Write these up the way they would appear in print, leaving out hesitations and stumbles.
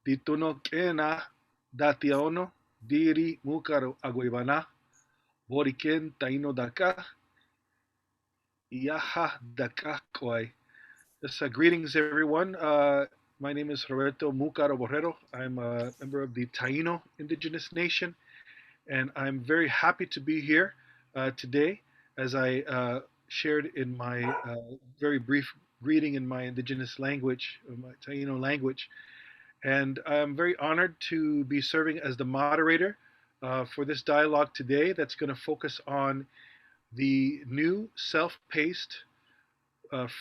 Dituno kena dationo diri mukaro aguibana boriken taino daka yaha daka koi. Yes, greetings everyone. My name is Roberto Mucaro Borrero. I'm a member of the Taino Indigenous Nation, and I'm very happy to be here today as I shared in my very brief greeting in my indigenous language, my Taino language. And I'm very honored to be serving as the moderator for this dialogue today that's going to focus on the new self paced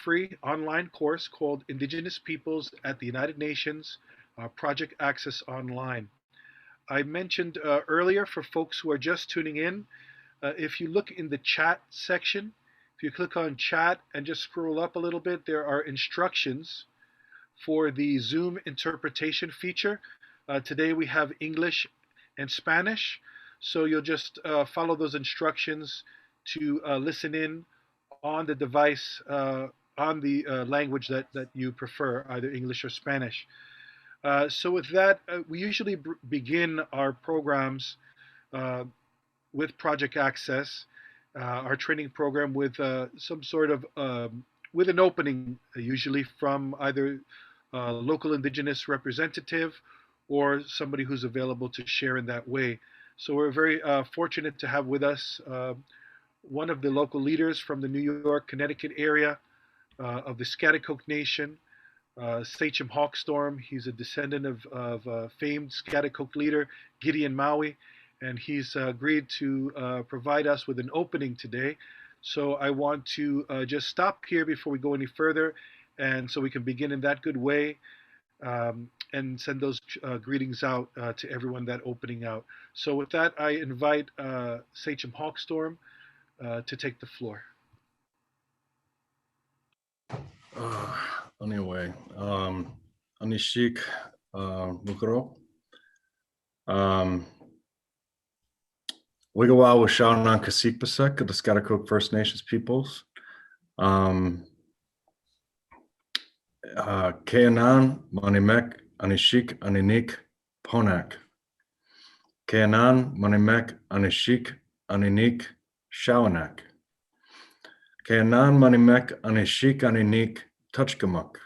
free online course called Indigenous Peoples at the United Nations Project Access Online. I mentioned earlier for folks who are just tuning in, if you look in the chat section, if you click on chat and just scroll up a little bit, there are instructions for the Zoom interpretation feature. Today we have English and Spanish, so you'll just follow those instructions to listen in on the device, on the language that you prefer, either English or Spanish. So with that, we usually begin our programs with Project Access, our training program with some sort of with an opening, usually from either local indigenous representative or somebody who's available to share in that way. So we're very fortunate to have with us one of the local leaders from the New York, Connecticut area of the Schaghticoke Nation, Sachem Hawkstorm. He's a descendant of famed Schaghticoke leader Gideon Maui, and he's agreed to provide us with an opening today. So I want to just stop here before we go any further, and so we can begin in that good way and send those greetings out to everyone that opening out. So with that, I invite Sachem Hawkstorm to take the floor. Anyway, Anishik Mukro. Wigawa Washaunan Kasikpasek of the Schaghticoke First Nations peoples. Keanan Manimek Anishik Aninik Ponak. Keanan Manimek Anishik Aninik Shawanak. Keanan Manimek Anishik Aninik Touchgamuk.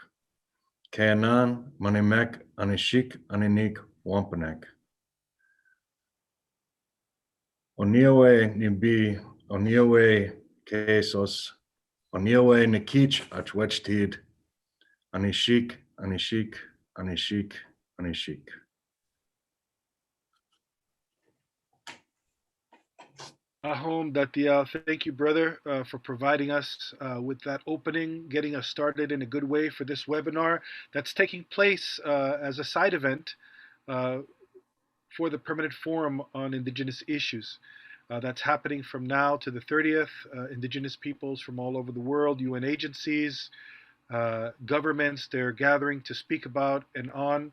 Keanan Manimek Anishik Aninik Wampanek. Oniowe Nibi Oniowe Kesos Oniowe Nikich Achwechtid Anishik Anishik Anishik Anishik. Ahom Datia, thank you, brother, for providing us with that opening, getting us started in a good way for this webinar that's taking place as a side event for the Permanent Forum on Indigenous Issues. That's happening from now to the 30th. Indigenous peoples from all over the world, UN agencies, governments, they're gathering to speak about and on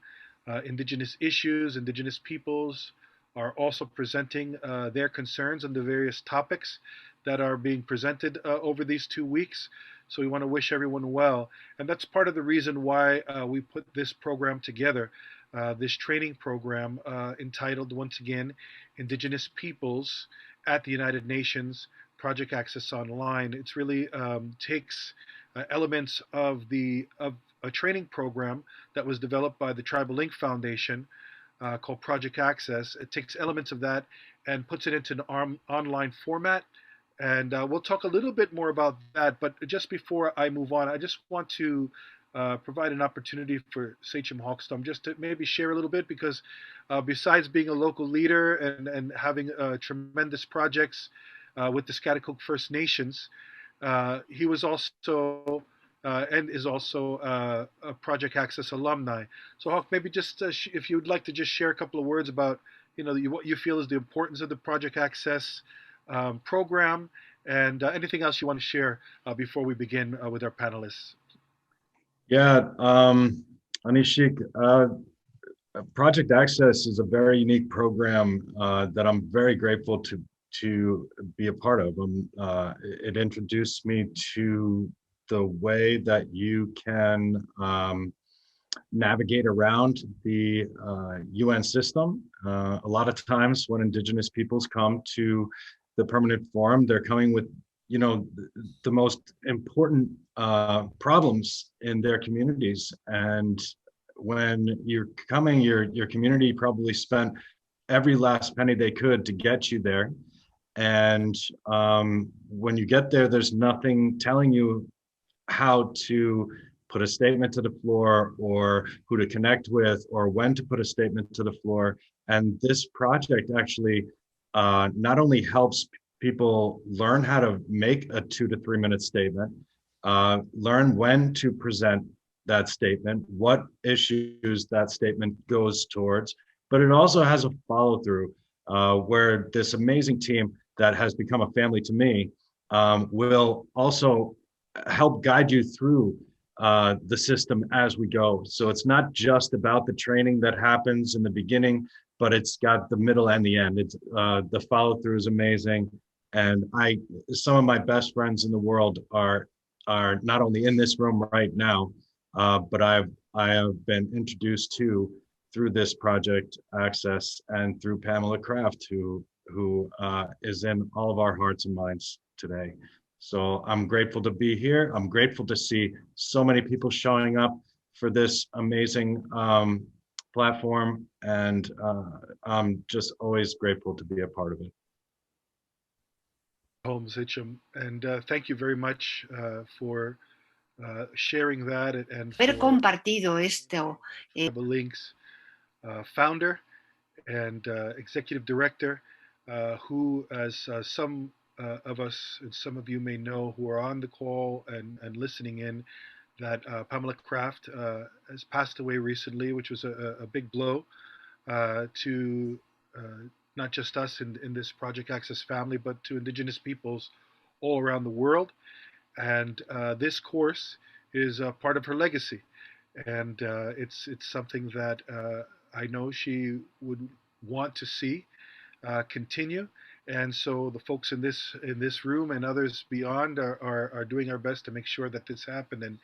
Indigenous issues. Indigenous peoples are also presenting their concerns on the various topics that are being presented over these 2 weeks. So we want to wish everyone well. And that's part of the reason why we put this program together, this training program entitled, once again, Indigenous Peoples at the United Nations Project Access Online. It's really takes elements of a training program that was developed by the Tribal Link Foundation called Project Access. It takes elements of that and puts it into an online format. And we'll talk a little bit more about that. But just before I move on, I just want to provide an opportunity for Sachem Hawkstorm just to maybe share a little bit, because besides being a local leader and having tremendous projects with the Schaghticoke First Nations, he was also and is also a Project Access alumni. So Hawk, maybe just if you'd like to just share a couple of words about what you feel is the importance of the Project Access program, and anything else you want to share before we begin with our panelists. Yeah, Anishik, Project Access is a very unique program that I'm very grateful to be a part of. It introduced me to the way that you can navigate around the UN system. A lot of times when Indigenous peoples come to the Permanent Forum, they're coming with, you know, the most important problems in their communities. And when you're coming, your community probably spent every last penny they could to get you there. And when you get there, there's nothing telling you how to put a statement to the floor or who to connect with or when to put a statement to the floor. And this project actually not only helps people learn how to make a 2 to 3 minute statement, learn when to present that statement, what issues that statement goes towards, but it also has a follow through where this amazing team that has become a family to me will also help guide you through the system as we go. So it's not just about the training that happens in the beginning, but it's got the middle and the end. It's the follow through is amazing, and some of my best friends in the world are not only in this room right now, but I have been introduced to through this project access and through Pamela Kraft, who is in all of our hearts and minds today. So I'm grateful to be here. I'm grateful to see so many people showing up for this amazing platform, and I'm just always grateful to be a part of it. Holmes Hitchum, and thank you very much for sharing that and Haber for compartido esto. Link's founder and executive director, who, as some of us and some of you may know who are on the call and listening in, that Pamela Kraft has passed away recently, which was a big blow to not just us in this Project Access family, but to Indigenous peoples all around the world. And this course is part of her legacy, and it's something that I know she would want to see continue. And so the folks in this room and others beyond are doing our best to make sure that this happened. And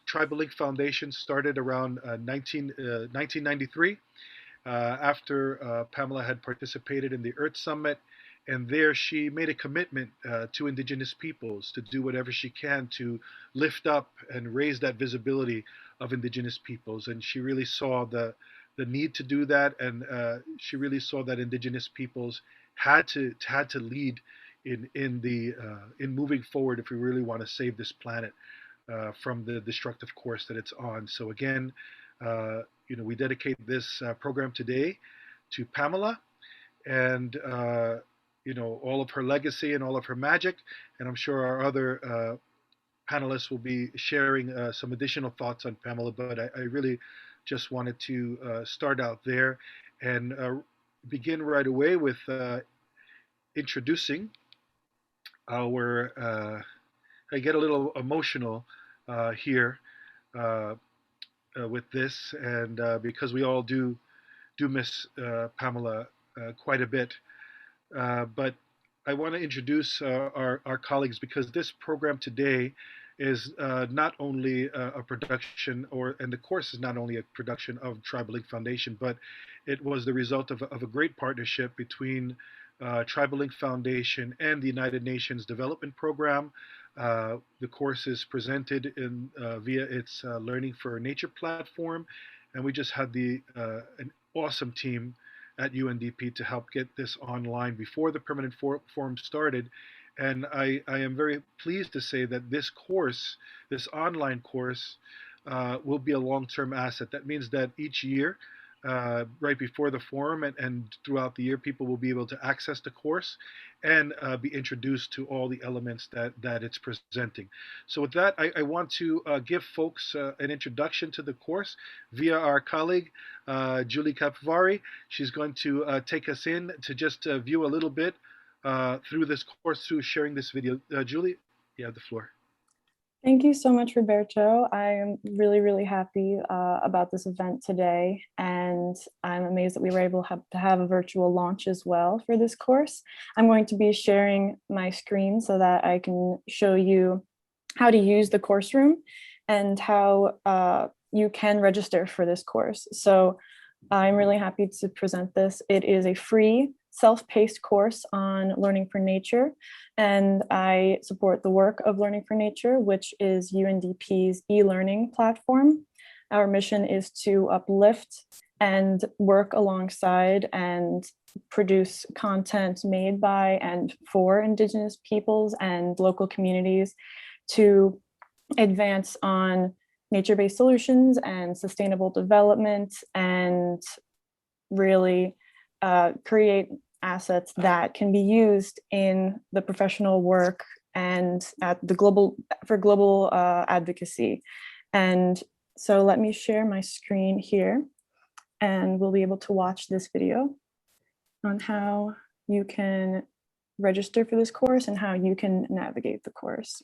Tribal Link Foundation started around 1993 after Pamela had participated in the Earth Summit. And there she made a commitment to Indigenous peoples to do whatever she can to lift up and raise that visibility of Indigenous peoples. And she really saw the need to do that, and she really saw that Indigenous peoples had to lead in moving forward if we really want to save this planet from the destructive course that it's on. So again, we dedicate this program today to Pamela, and all of her legacy and all of her magic. And I'm sure our other panelists will be sharing some additional thoughts on Pamela, but I really just wanted to start out there and begin right away with introducing our, I get a little emotional here with this, and because we all do miss Pamela quite a bit. But I want to introduce our colleagues, because this program today is not only a production, and the course is not only a production of Tribal Link Foundation, but it was the result of a great partnership between Tribal Link Foundation and the United Nations Development Program. The course is presented via its Learning for Nature platform, and we just had an awesome team at UNDP to help get this online before the Permanent Forum started. And I am very pleased to say that this course, this online course, will be a long-term asset. That means that each year, right before the forum and throughout the year, people will be able to access the course and be introduced to all the elements that it's presenting. So with that, I want to give folks an introduction to the course via our colleague, Julie Capivari. She's going to take us in to just view a little bit through this course, through sharing this video. Julie, you have the floor. Thank you so much, Roberto. I am really, really happy about this event today, and I'm amazed that we were able to have a virtual launch as well for this course. I'm going to be sharing my screen so that I can show you how to use the course room and how you can register for this course. So I'm really happy to present this. It is a free self-paced course on learning for nature, and I support the work of Learning for Nature, which is UNDP's e-learning platform. Our mission is to uplift and work alongside and produce content made by and for Indigenous peoples and local communities to advance on nature-based solutions and sustainable development, and really create assets that can be used in the professional work and at the global advocacy. And so let me share my screen here, and we'll be able to watch this video on how you can register for this course and how you can navigate the course.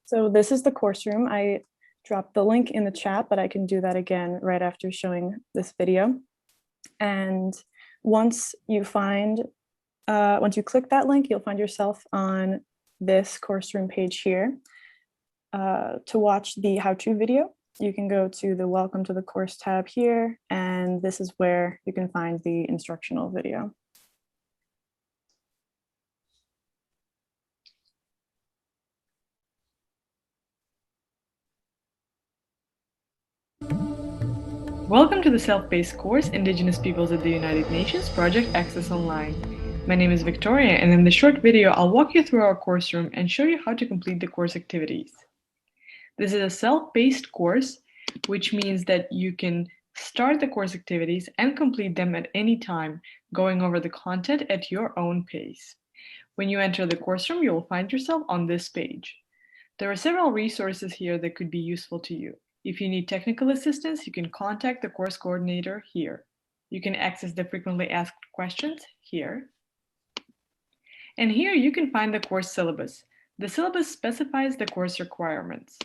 So this is the course room. I dropped the link in the chat, but I can do that again right after showing this video. And once you click that link, you'll find yourself on this course room page here. To watch the how-to video, you can go to the Welcome to the Course tab here, and this is where you can find the instructional video. Welcome to the self-paced course, Indigenous Peoples of the United Nations, Project Access Online. My name is Victoria, and in this short video, I'll walk you through our course room and show you how to complete the course activities. This is a self-paced course, which means that you can start the course activities and complete them at any time, going over the content at your own pace. When you enter the course room, you will find yourself on this page. There are several resources here that could be useful to you. If you need technical assistance, you can contact the course coordinator here. You can access the frequently asked questions here. And here you can find the course syllabus. The syllabus specifies the course requirements.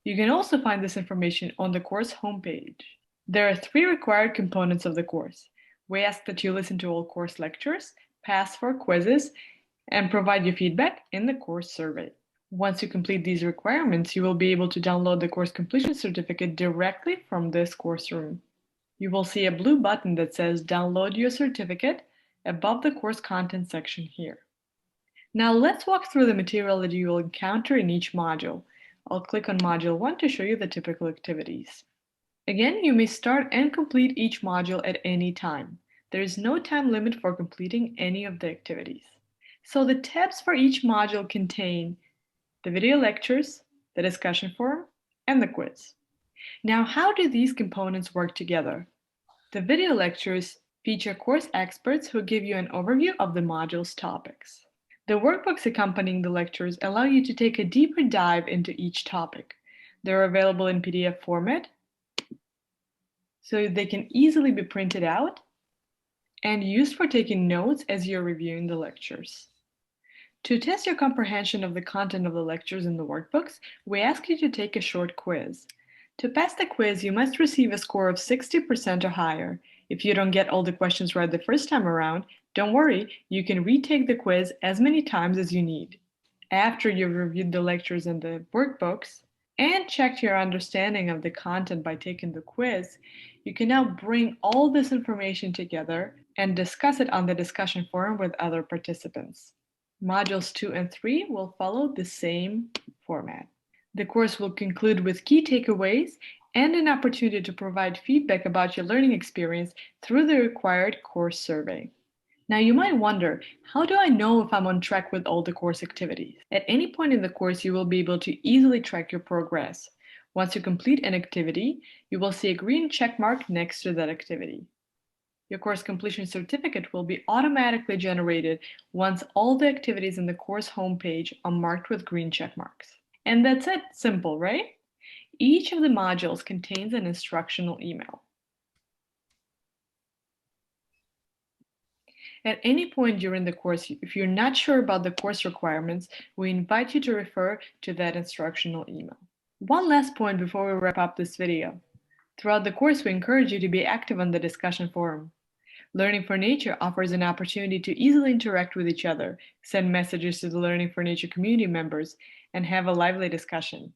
You can also find this information on the course homepage. There are 3 required components of the course. We ask that you listen to all course lectures, pass 4 quizzes, and provide your feedback in the course survey. Once you complete these requirements, you will be able to download the course completion certificate directly from this course room. You will see a blue button that says Download your certificate above the course content section here. Now let's walk through the material that you will encounter in each module. I'll click on Module 1 to show you the typical activities. Again, you may start and complete each module at any time. There is no time limit for completing any of the activities. So the tabs for each module contain the video lectures, the discussion forum, and the quiz. Now, how do these components work together? The video lectures feature course experts who give you an overview of the module's topics. The workbooks accompanying the lectures allow you to take a deeper dive into each topic. They're available in PDF format, so they can easily be printed out and used for taking notes as you're reviewing the lectures. To test your comprehension of the content of the lectures in the workbooks, we ask you to take a short quiz. To pass the quiz, you must receive a score of 60% or higher. If you don't get all the questions right the first time around, don't worry, you can retake the quiz as many times as you need. After you've reviewed the lectures and the workbooks, and checked your understanding of the content by taking the quiz, you can now bring all this information together and discuss it on the discussion forum with other participants. Modules 2 and 3 will follow the same format. The course will conclude with key takeaways and an opportunity to provide feedback about your learning experience through the required course survey. Now you might wonder, how do I know if I'm on track with all the course activities? At any point in the course, you will be able to easily track your progress. Once you complete an activity, you will see a green check mark next to that activity. Your course completion certificate will be automatically generated once all the activities in the course homepage are marked with green check marks. And that's it, simple, right? Each of the modules contains an instructional email. At any point during the course, if you're not sure about the course requirements, we invite you to refer to that instructional email. One last point before we wrap up this video. Throughout the course, we encourage you to be active on the discussion forum. Learning for Nature offers an opportunity to easily interact with each other, send messages to the Learning for Nature community members, and have a lively discussion.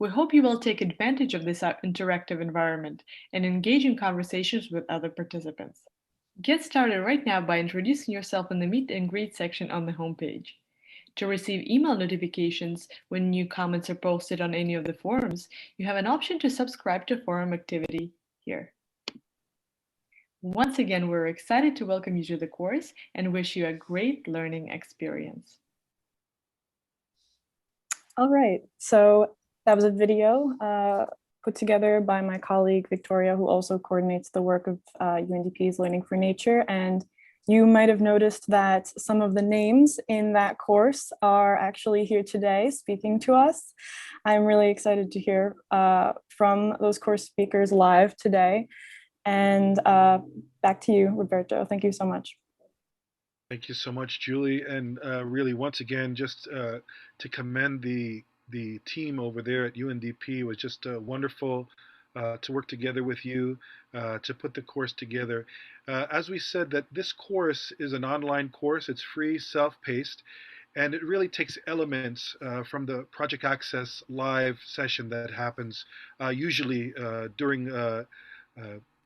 We hope you will take advantage of this interactive environment and engage in conversations with other participants. Get started right now by introducing yourself in the Meet and Greet section on the homepage. To receive email notifications when new comments are posted on any of the forums, you have an option to subscribe to forum activity here. Once again, we're excited to welcome you to the course and wish you a great learning experience. All right, so that was a video put together by my colleague Victoria, who also coordinates the work of UNDP's Learning for Nature. And you might have noticed that some of the names in that course are actually here today speaking to us. I'm really excited to hear from those course speakers live today. And back to you, Roberto. Thank you so much. Thank you so much, Julie. And really, once again, just to commend the team over there at UNDP. It was just wonderful to work together with you to put the course together. As we said, that this course is an online course. It's free, self-paced, and it really takes elements from the Project Access live session that happens usually during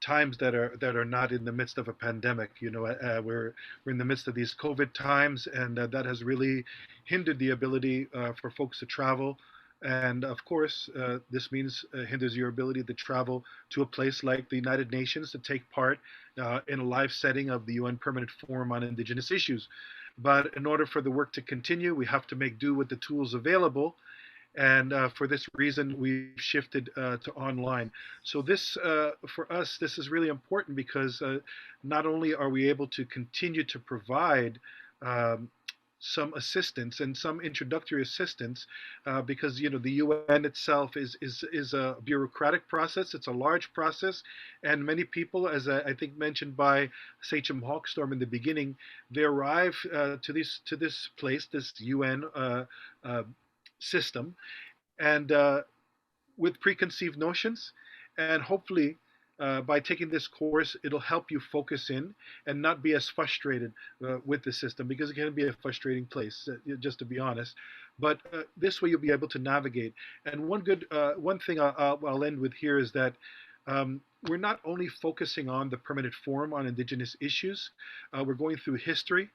times that are not in the midst of a pandemic. You know, we're in the midst of these COVID times, and that has really hindered the ability for folks to travel. And of course, this means hinders your ability to travel to a place like the United Nations to take part in a live setting of the UN Permanent Forum on Indigenous Issues. But in order for the work to continue, we have to make do with the tools available. And for this reason, we've shifted to online. So this, for us, this is really important because not only are we able to continue to provide some assistance and some introductory assistance, because you know the UN itself is a bureaucratic process. It's a large process, and many people, as I think mentioned by Sachem Hawkstorm in the beginning, they arrive to this place, this UN system, and with preconceived notions, and hopefully by taking this course, it'll help you focus in and not be as frustrated with the system, because it can be a frustrating place, just to be honest. But this way, you'll be able to navigate. And one thing I'll end with here is that we're not only focusing on the Permanent Forum on Indigenous issues. We're going through history.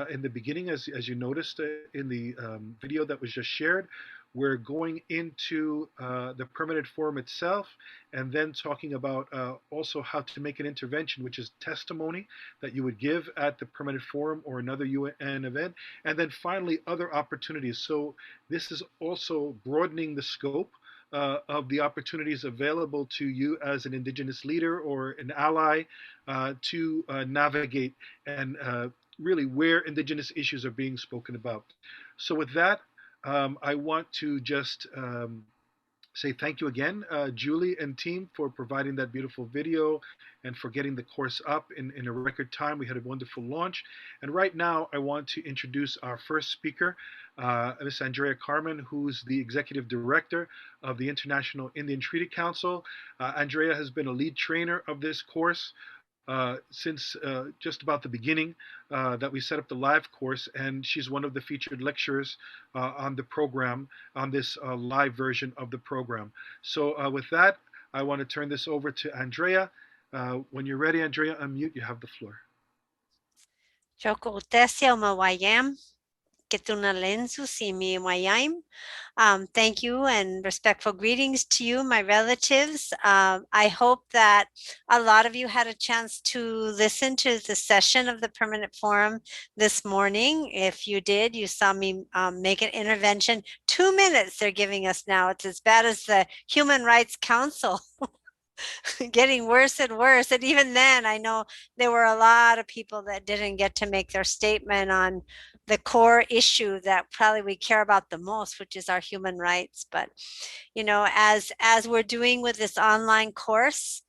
In the beginning, as you noticed in the video that was just shared, we're going into the Permanent Forum itself, and then talking about also how to make an intervention, which is testimony that you would give at the Permanent Forum or another UN event, and then finally other opportunities. So this is also broadening the scope of the opportunities available to you as an Indigenous leader or an ally to navigate and really where Indigenous issues are being spoken about. So with that, I want to just say thank you again, Julie and team, for providing that beautiful video and for getting the course up in a record time. We had a wonderful launch. And right now, I want to introduce our first speaker, Ms. Andrea Carmen, who's the Executive Director of the International Indian Treaty Council. Andrea has been a lead trainer of this course since just about the beginning that we set up the live course, and she's one of the featured lecturers on the program, on this live version of the program. So with that, I want to turn this over to Andrea. When you're ready, Andrea, unmute. You have the floor. Thank you and respectful greetings to you, my relatives. I hope that a lot of you had a chance to listen to the session of the Permanent Forum this morning. If you did, you saw me make an intervention. 2 minutes they're giving us now. It's as bad as the Human Rights Council. Getting worse and worse. And even then, I know there were a lot of people that didn't get to make their statement on the core issue that probably we care about the most, which is our human rights. But, you know, as we're doing with this online course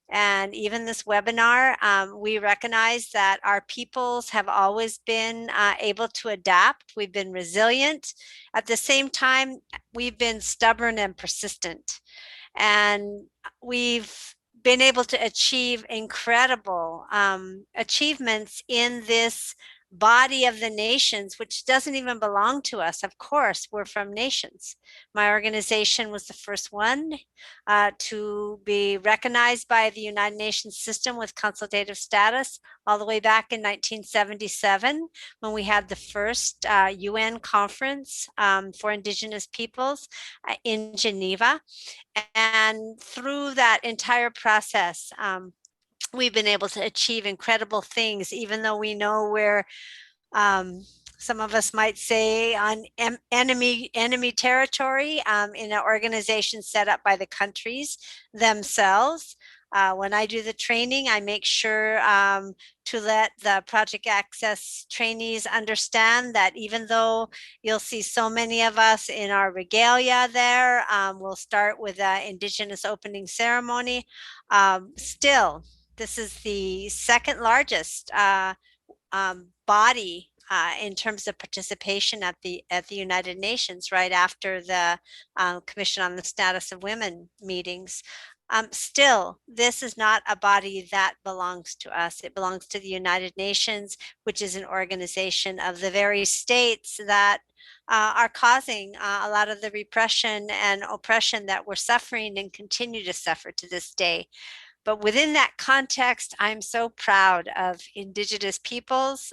and even this webinar, we recognize that our peoples have always been able to adapt. We've been resilient. At the same time, we've been stubborn and persistent. And we've been able to achieve incredible achievements in this body of the nations, which doesn't even belong to us. Of course, we're from nations. My organization was the first one to be recognized by the United Nations system with consultative status all the way back in 1977, when we had the first UN conference for Indigenous peoples in Geneva. And through that entire process, we've been able to achieve incredible things, even though we know we're some of us might say on enemy territory in an organization set up by the countries themselves. When I do the training, I make sure to let the Project Access trainees understand that even though you'll see so many of us in our regalia there, we'll start with an Indigenous opening ceremony. Still, this is the second largest body in terms of participation at the United Nations, right after the Commission on the Status of Women meetings. Still, this is not a body that belongs to us. It belongs to the United Nations, which is an organization of the very states that are causing a lot of the repression and oppression that we're suffering and continue to suffer to this day. But within that context, I'm so proud of Indigenous peoples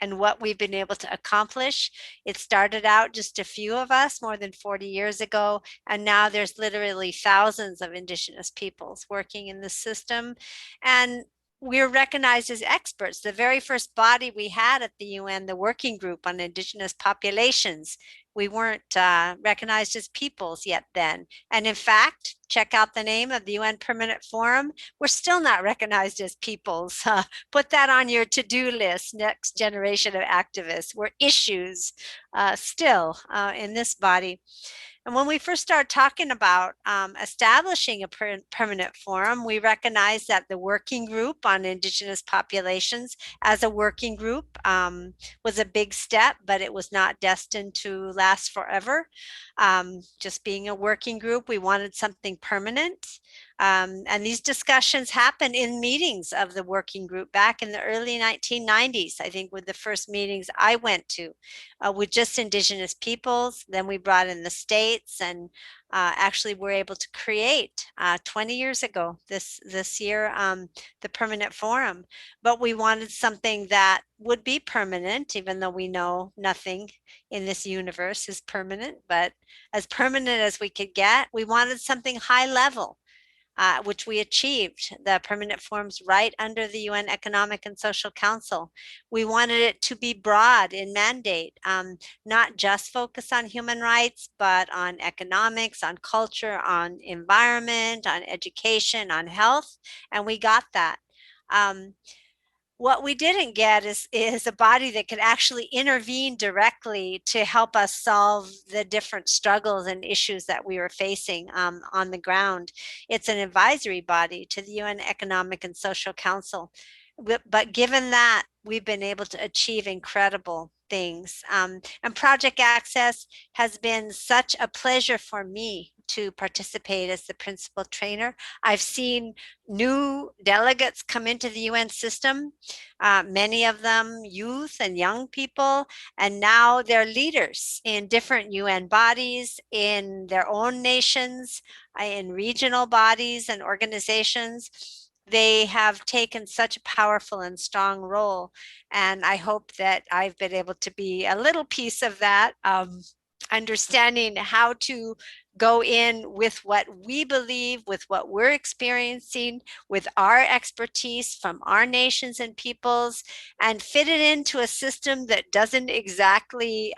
and what we've been able to accomplish. It started out just a few of us more than 40 years ago, and now there's literally thousands of Indigenous peoples working in the system. And we're recognized as experts. The very first body we had at the UN, the Working Group on Indigenous Populations, we weren't recognized as peoples yet then. And in fact, check out the name of the UN Permanent Forum. We're still not recognized as peoples. Put that on your to-do list, next generation of activists. We're issues still in this body. And when we first started talking about establishing a permanent forum, we recognized that the Working Group on Indigenous Populations as a working group was a big step, but it was not destined to last forever. Just being a working group, we wanted something permanent. And these discussions happened in meetings of the working group back in the early 1990s, I think, with the first meetings I went to with just Indigenous peoples. Then we brought in the states, and actually were able to create 20 years ago this year the permanent forum. But we wanted something that would be permanent, even though we know nothing in this universe is permanent, but as permanent as we could get. We wanted something high level, which we achieved. The permanent forums right under the UN Economic and Social Council. We wanted it to be broad in mandate, not just focus on human rights, but on economics, on culture, on environment, on education, on health, and we got that. What we didn't get is a body that could actually intervene directly to help us solve the different struggles and issues that we were facing on the ground. It's an advisory body to the UN Economic and Social Council. But given that, we've been able to achieve incredible things. And Project Access has been such a pleasure for me to participate as the principal trainer. I've seen new delegates come into the UN system, many of them youth and young people, and now they're leaders in different UN bodies, in their own nations, in regional bodies and organizations. They have taken such a powerful and strong role, and I hope that I've been able to be a little piece of that, understanding how to go in with what we believe, with what we're experiencing, with our expertise from our nations and peoples, and fit it into a system that doesn't exactly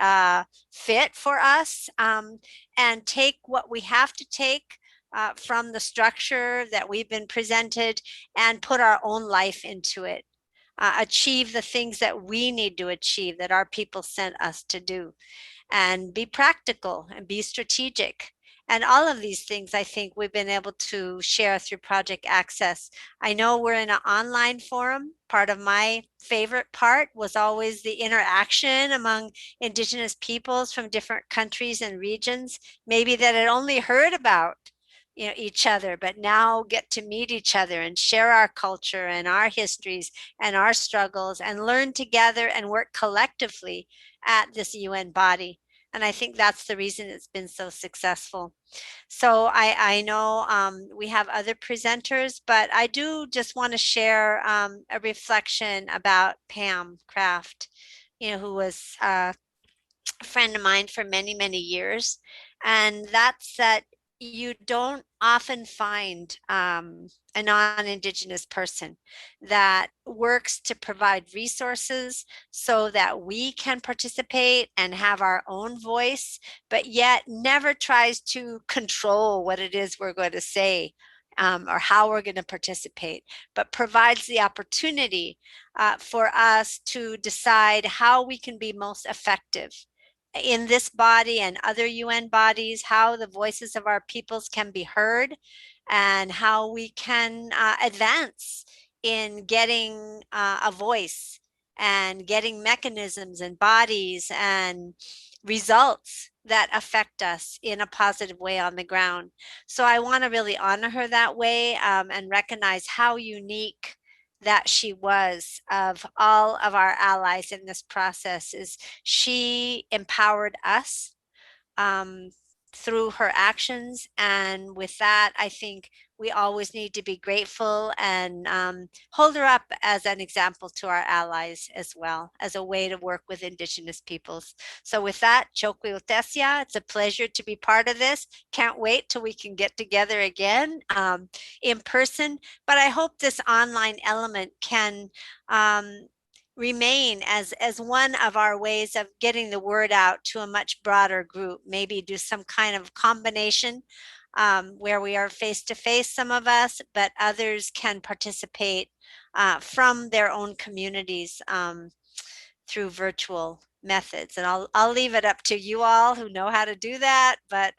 fit for us, and take what we have to take from the structure that we've been presented and put our own life into it. Achieve the things that we need to achieve, that our people sent us to do, and be practical and be strategic. And all of these things, I think we've been able to share through Project Access. I know we're in an online forum. Part of my favorite part was always the interaction among Indigenous peoples from different countries and regions, maybe that had only heard about each other, but now get to meet each other and share our culture and our histories and our struggles and learn together and work collectively at this UN body. And I think that's the reason it's been so successful. So I know we have other presenters, but I do just want to share a reflection about Pam Kraft, who was a friend of mine for many, many years. And that's that you don't often find a non-Indigenous person that works to provide resources so that we can participate and have our own voice, but yet never tries to control what it is we're going to say or how we're going to participate, but provides the opportunity for us to decide how we can be most effective in this body and other UN bodies, how the voices of our peoples can be heard, and how we can advance in getting a voice and getting mechanisms and bodies and results that affect us in a positive way on the ground. So I want to really honor her that way and recognize how unique that she was of all of our allies in this process. Is she empowered us through her actions, and with that I think we always need to be grateful and hold her up as an example to our allies as well, as a way to work with Indigenous peoples. So with that, Chokwe Utesia, it's a pleasure to be part of this. Can't wait till we can get together again in person, but I hope this online element can remain as one of our ways of getting the word out to a much broader group. Maybe do some kind of combination where we are face to face, some of us, but others can participate from their own communities through virtual methods. And I'll leave it up to you all who know how to do that. But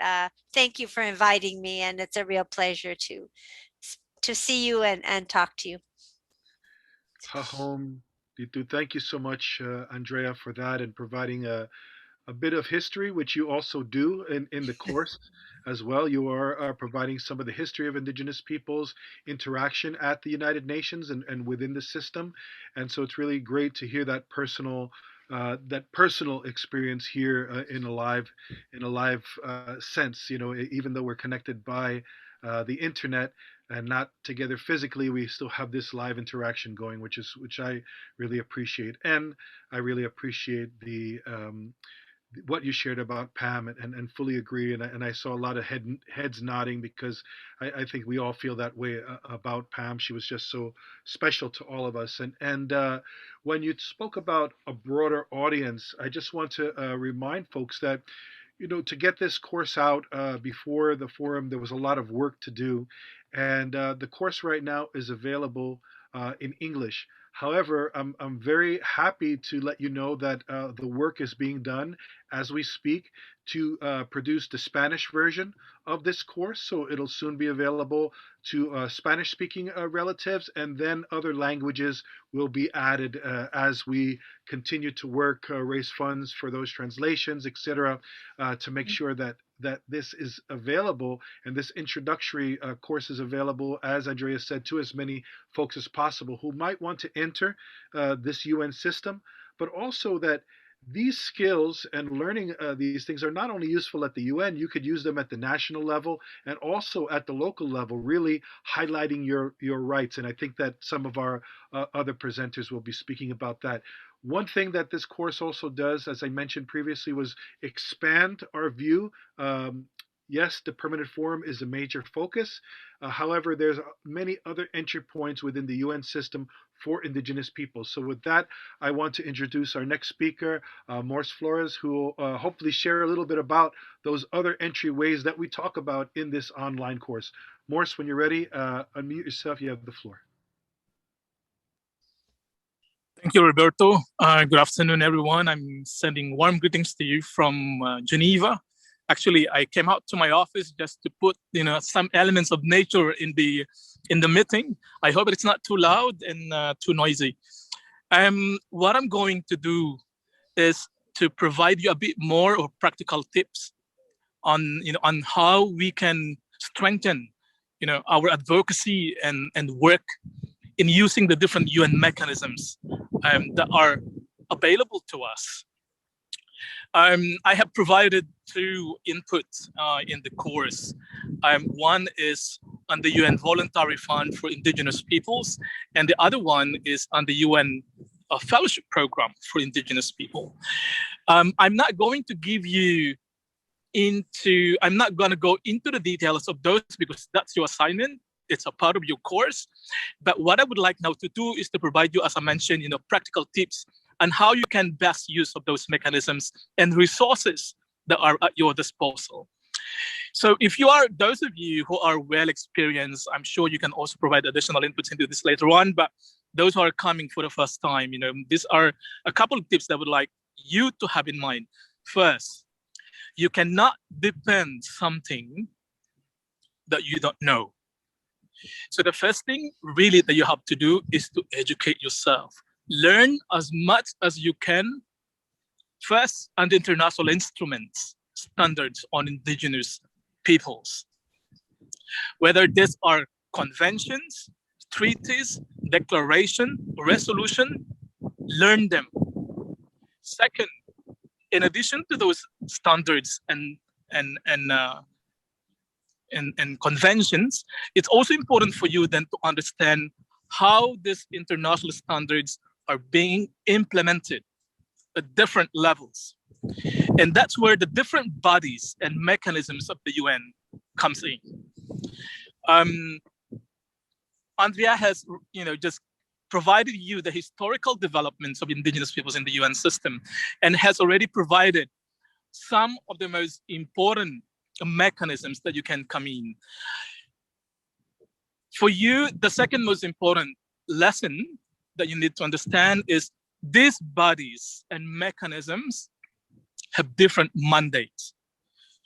thank you for inviting me, and it's a real pleasure to see you and talk to you. Hahom, Ditu, thank you so much, Andrea, for that and providing a bit of history, which you also do in the course as well. You are providing some of the history of Indigenous peoples' interaction at the United Nations and within the system. And so it's really great to hear that personal experience here in a live sense. Even though we're connected by the internet and not together physically, we still have this live interaction going, which I really appreciate. And I really appreciate the what you shared about Pam and fully agree. And I saw a lot of heads nodding because I think we all feel that way about Pam. She was just so special to all of us. And when you spoke about a broader audience, I just want to remind folks that to get this course out before the forum, there was a lot of work to do. And the course right now is available in English. However, I'm very happy to let you know that the work is being done as we speak to produce the Spanish version of this course. So it'll soon be available to Spanish speaking relatives, and then other languages will be added as we continue to work, raise funds for those translations, etc., to make sure that this is available, and this introductory course is available, as Andrea said, to as many folks as possible who might want to enter this UN system, but also that these skills and learning these things are not only useful at the UN, you could use them at the national level and also at the local level, really highlighting your rights. And I think that some of our other presenters will be speaking about that. One thing that this course also does, as I mentioned previously, was expand our view. Yes, the permanent forum is a major focus. However, there's many other entry points within the UN system for Indigenous peoples. So with that, I want to introduce our next speaker, Morse Flores, who will hopefully share a little bit about those other entryways that we talk about in this online course. Morse, when you're ready, unmute yourself. You have the floor. Thank you, Roberto. Good afternoon, everyone. I'm sending warm greetings to you from Geneva. Actually, I came out to my office just to put, some elements of nature in the meeting. I hope it's not too loud and too noisy. What I'm going to do is to provide you a bit more of practical tips on how we can strengthen, our advocacy and work in using the different UN mechanisms that are available to us. I have provided 2 inputs in the course. One is on the UN Voluntary Fund for Indigenous Peoples, and the other one is on the UN Fellowship Program for Indigenous People. I'm not going to go into the details of those because that's your assignment. It's a part of your course. But what I would like now to do is to provide you, as I mentioned, practical tips on how you can best use of those mechanisms and resources that are at your disposal. So if those of you who are well experienced, I'm sure you can also provide additional inputs into this later on, but those who are coming for the first time, these are a couple of tips that I would like you to have in mind. First, you cannot depend something that you don't know. So the first thing really that you have to do is to educate yourself. Learn as much as you can, first, on the international instruments, standards on indigenous peoples. Whether these are conventions, treaties, declaration, resolution, learn them. Second, in addition to those standards and conventions, it's also important for you then to understand how these international standards are being implemented at different levels. And that's where the different bodies and mechanisms of the UN comes in. Andrea has, just provided you the historical developments of indigenous peoples in the UN system and has already provided some of the most important mechanisms that you can come in. For you, the second most important lesson that you need to understand is these bodies and mechanisms have different mandates.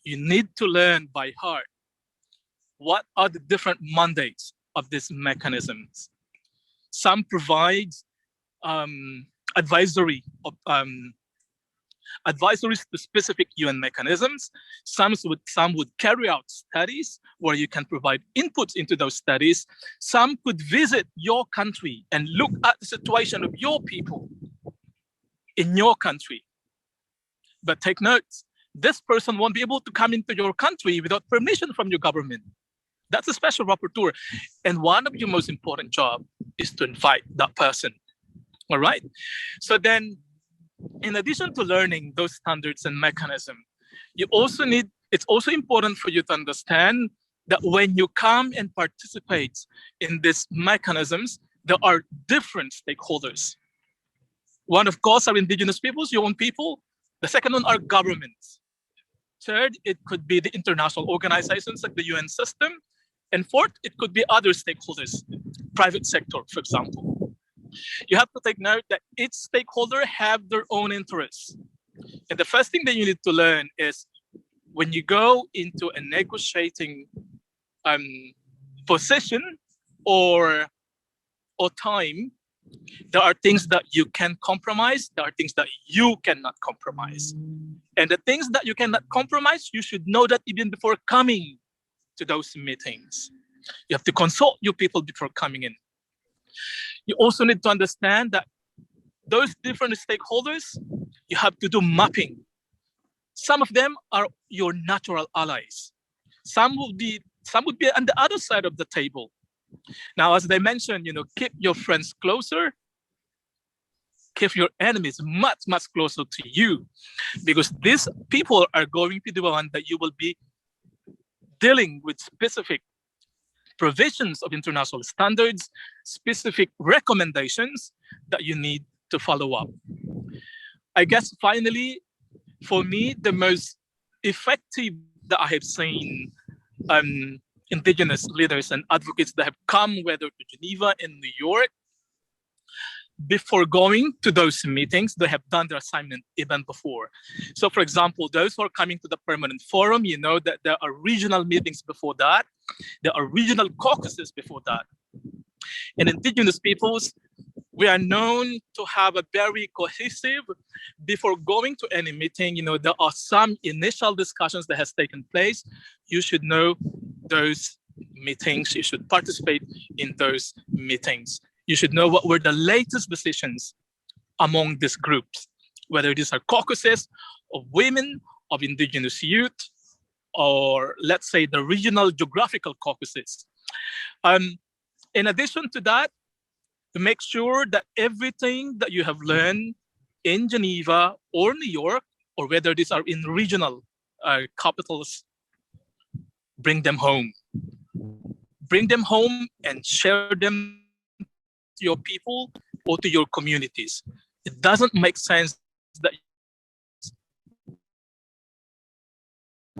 You need to learn by heart what are the different mandates of these mechanisms. Some provide advisories to specific UN mechanisms. Some would carry out studies where you can provide inputs into those studies. Some could visit your country and look at the situation of your people in your country. But take note, this person won't be able to come into your country without permission from your government. That's a special rapporteur. And one of your most important jobs is to invite that person. All right? So then, in addition to learning those standards and mechanisms, it's also important for you to understand that when you come and participate in these mechanisms, there are different stakeholders. One, of course, are indigenous peoples, your own people. The second one are governments. Third, it could be the international organizations like the UN system. And fourth, it could be other stakeholders, private sector, for example. You have to take note that each stakeholder have their own interests. And the first thing that you need to learn is when you go into a negotiating position or time, there are things that you can compromise, there are things that you cannot compromise. And the things that you cannot compromise, you should know that even before coming to those meetings. You have to consult your people before coming in. You also need to understand that those different stakeholders, you have to do mapping. Some of them are your natural allies. Some would be on the other side of the table. Now, as I mentioned, keep your friends closer, keep your enemies much, much closer to you, because these people are going to be the one that you will be dealing with specific provisions of international standards, specific recommendations that you need to follow up. I guess finally, for me, the most effective that I have seen indigenous leaders and advocates that have come, whether to Geneva and New York, before going to those meetings, they have done their assignment even before. So for example, those who are coming to the permanent forum, you know that there are regional meetings before that. There are regional caucuses before that. In indigenous peoples, we are known to have a very cohesive, before going to any meeting, there are some initial discussions that has taken place. You should know those meetings. You should participate in those meetings. You should know what were the latest decisions among these groups, whether these are caucuses of women, of indigenous youth, or let's say the regional geographical caucuses. In addition to that, to make sure that everything that you have learned in Geneva or New York, or whether these are in regional capitals, bring them home. Bring them home and share them to your people or to your communities. It doesn't make sense that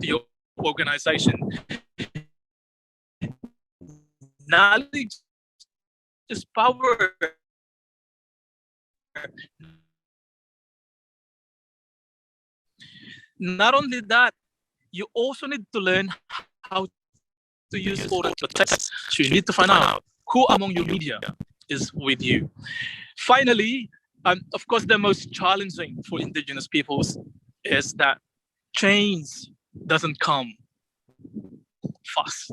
your organization. Knowledge is power. Not only that, you also need to learn how to use photos to text. So you need to find out who among your media is with you. Finally, of course, the most challenging for indigenous peoples is that change doesn't come fast.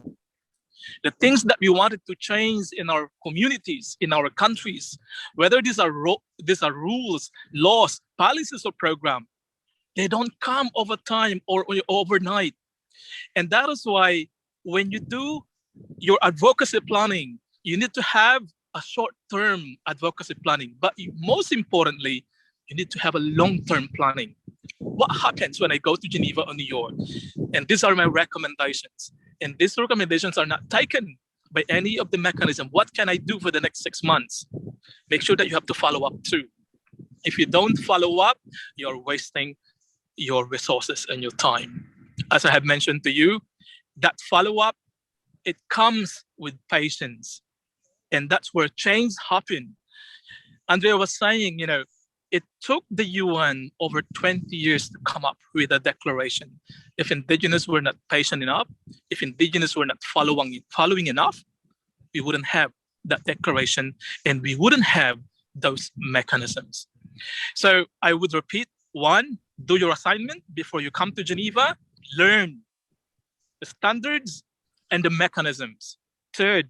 The things that we wanted to change in our communities, in our countries, whether these are rules, laws, policies, or programs, they don't come over time or overnight. And that is why when you do your advocacy planning, you need to have a short-term advocacy planning. But most importantly, you need to have a long-term planning. What happens when I go to Geneva or New York? And these are my recommendations. And these recommendations are not taken by any of the mechanism. What can I do for the next 6 months? Make sure that you have to follow up too. If you don't follow up, you're wasting your resources and your time. As I have mentioned to you, that follow-up, it comes with patience. And that's where change happens. Andrea was saying, it took the UN over 20 years to come up with a declaration. If indigenous were not patient enough, if indigenous were not following enough, we wouldn't have that declaration and we wouldn't have those mechanisms. So I would repeat, 1, do your assignment before you come to Geneva, learn the standards and the mechanisms. 3rd,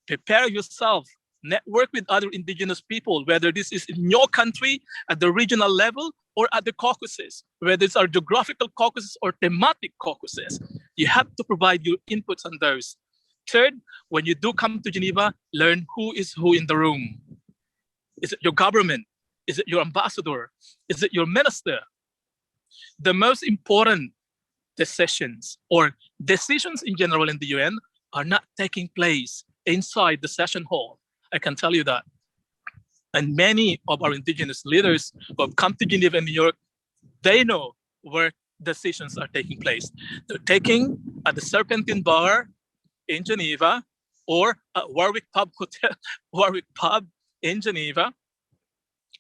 prepare yourself, network with other indigenous people, whether this is in your country at the regional level or at the caucuses, whether it's our geographical caucuses or thematic caucuses. You have to provide your inputs on those. 3rd, when you do come to Geneva, learn who is who in the room. Is it your government? Is it your ambassador? Is it your minister? The most important decisions or decisions in general in the UN are not taking place inside the session hall. I can tell you that. And many of our indigenous leaders who have come to Geneva and New York, they know where decisions are taking place. They're taking at the Serpentine Bar in Geneva or at Warwick Pub Hotel, Warwick Pub in Geneva,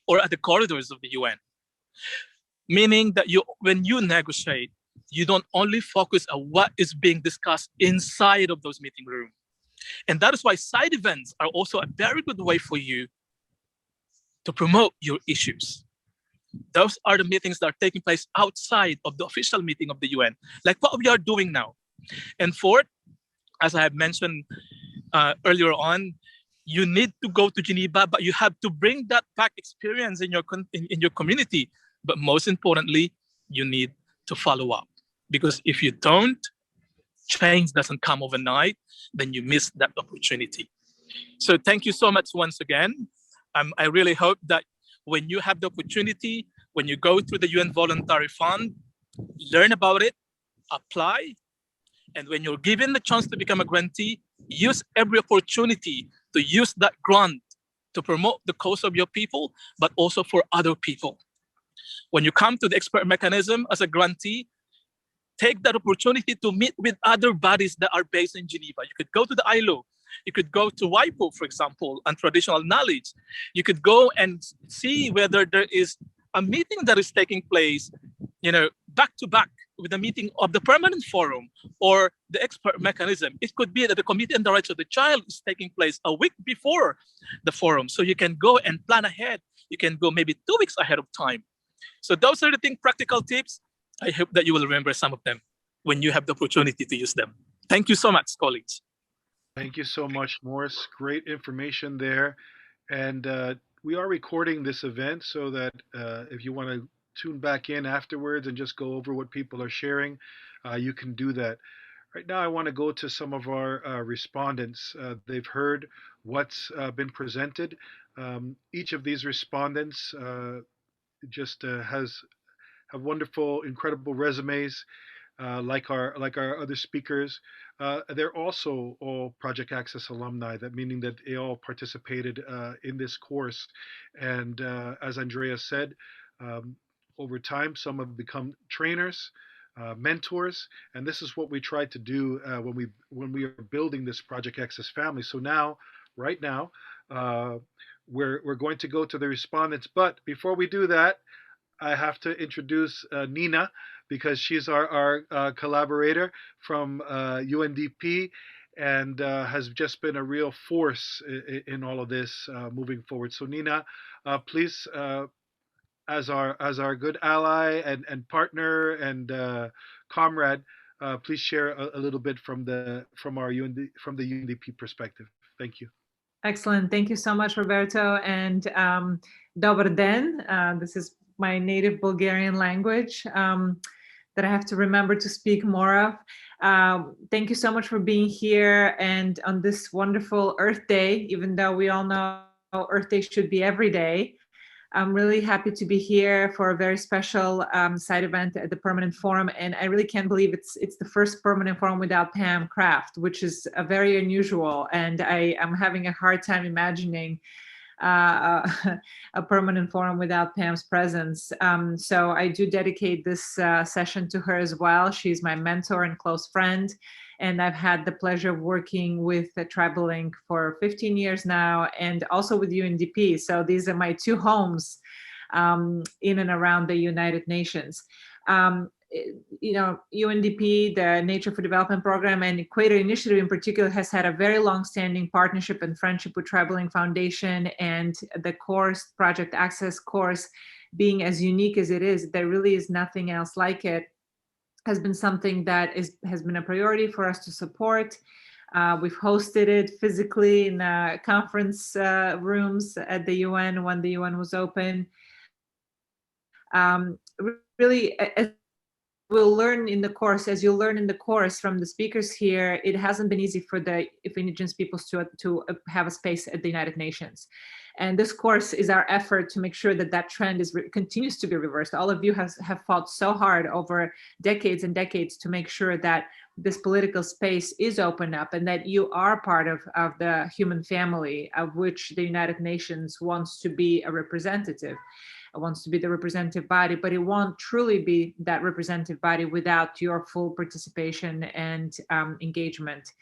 or at the corridors of the UN. Meaning that when you negotiate, you don't only focus on what is being discussed inside of those meeting rooms. And that is why side events are also a very good way for you to promote your issues. Those are the meetings that are taking place outside of the official meeting of the UN, like what we are doing now. And 4th, as I have mentioned earlier on, you need to go to Geneva, but you have to bring that back experience in your community. But most importantly, you need to follow up. Because if you don't, change doesn't come overnight, then you miss that opportunity. So thank you so much once again. I really hope that when you have the opportunity, when you go through the UN Voluntary Fund, learn about it, apply, and when you're given the chance to become a grantee, use every opportunity to use that grant to promote the cause of your people, but also for other people. When you come to the expert mechanism as a grantee, take that opportunity to meet with other bodies that are based in Geneva. You could go to the ILO. You could go to WIPO, for example, on traditional knowledge. You could go and see whether there is a meeting that is taking place, back to back with the meeting of the permanent forum or the expert mechanism. It could be that the Committee on the Rights of the Child is taking place a week before the forum. So you can go and plan ahead. You can go maybe 2 weeks ahead of time. So those are the practical tips. I hope that you will remember some of them when you have the opportunity to use them. Thank you so much, colleagues. Thank you so much, Morris. Great information there. And we are recording this event so that if you want to tune back in afterwards and just go over what people are sharing, you can do that. Right now, I want to go to some of our respondents. They've heard what's been presented. Each of these respondents just have wonderful, incredible resumes, like our other speakers. They're also all Project Access alumni. That meaning that they all participated in this course. And as Andrea said, um, over time, some have become trainers, mentors, and this is what we tried to do when we are building this Project Access family. So now, right now, we're going to go to the respondents. But before we do that, I have to introduce Nina because she's our collaborator from UNDP and has just been a real force in all of this moving forward. So Nina, please, as our good ally and partner and comrade, please share a little bit from the UNDP perspective. Thank you. Excellent. Thank you so much, Roberto. And Dobar den. This is my native Bulgarian language that I have to remember to speak more of. Thank you so much for being here and on this wonderful Earth Day, even though we all know Earth Day should be every day. I'm really happy to be here for a very special side event at the Permanent Forum, and I really can't believe it's the first Permanent Forum without Pam Kraft, which is very unusual, and I am having a hard time imagining a Permanent Forum without Pam's presence. So I do dedicate this session to her as well. She's my mentor and close friend. And I've had the pleasure of working with Tribal Link for 15 years now, and also with UNDP. So these are my two homes in and around the United Nations. UNDP, the Nature for Development Program, and Equator Initiative in particular has had a very long-standing partnership and friendship with Tribal Link Foundation, and the course, Project Access course, being as unique as it is, there really is nothing else like it, has been something that has been a priority for us to support. We've hosted it physically in conference rooms at the UN when the UN was open. Really, as we'll learn in the course, as you'll learn in the course from the speakers here, it hasn't been easy for the indigenous peoples to have a space at the United Nations. And this course is our effort to make sure that that trend continues to be reversed. All of you have fought so hard over decades and decades to make sure that this political space is opened up and that you are part of the human family of which the United Nations wants to be a representative. It wants to be the representative body, but it won't truly be that representative body without your full participation and engagement.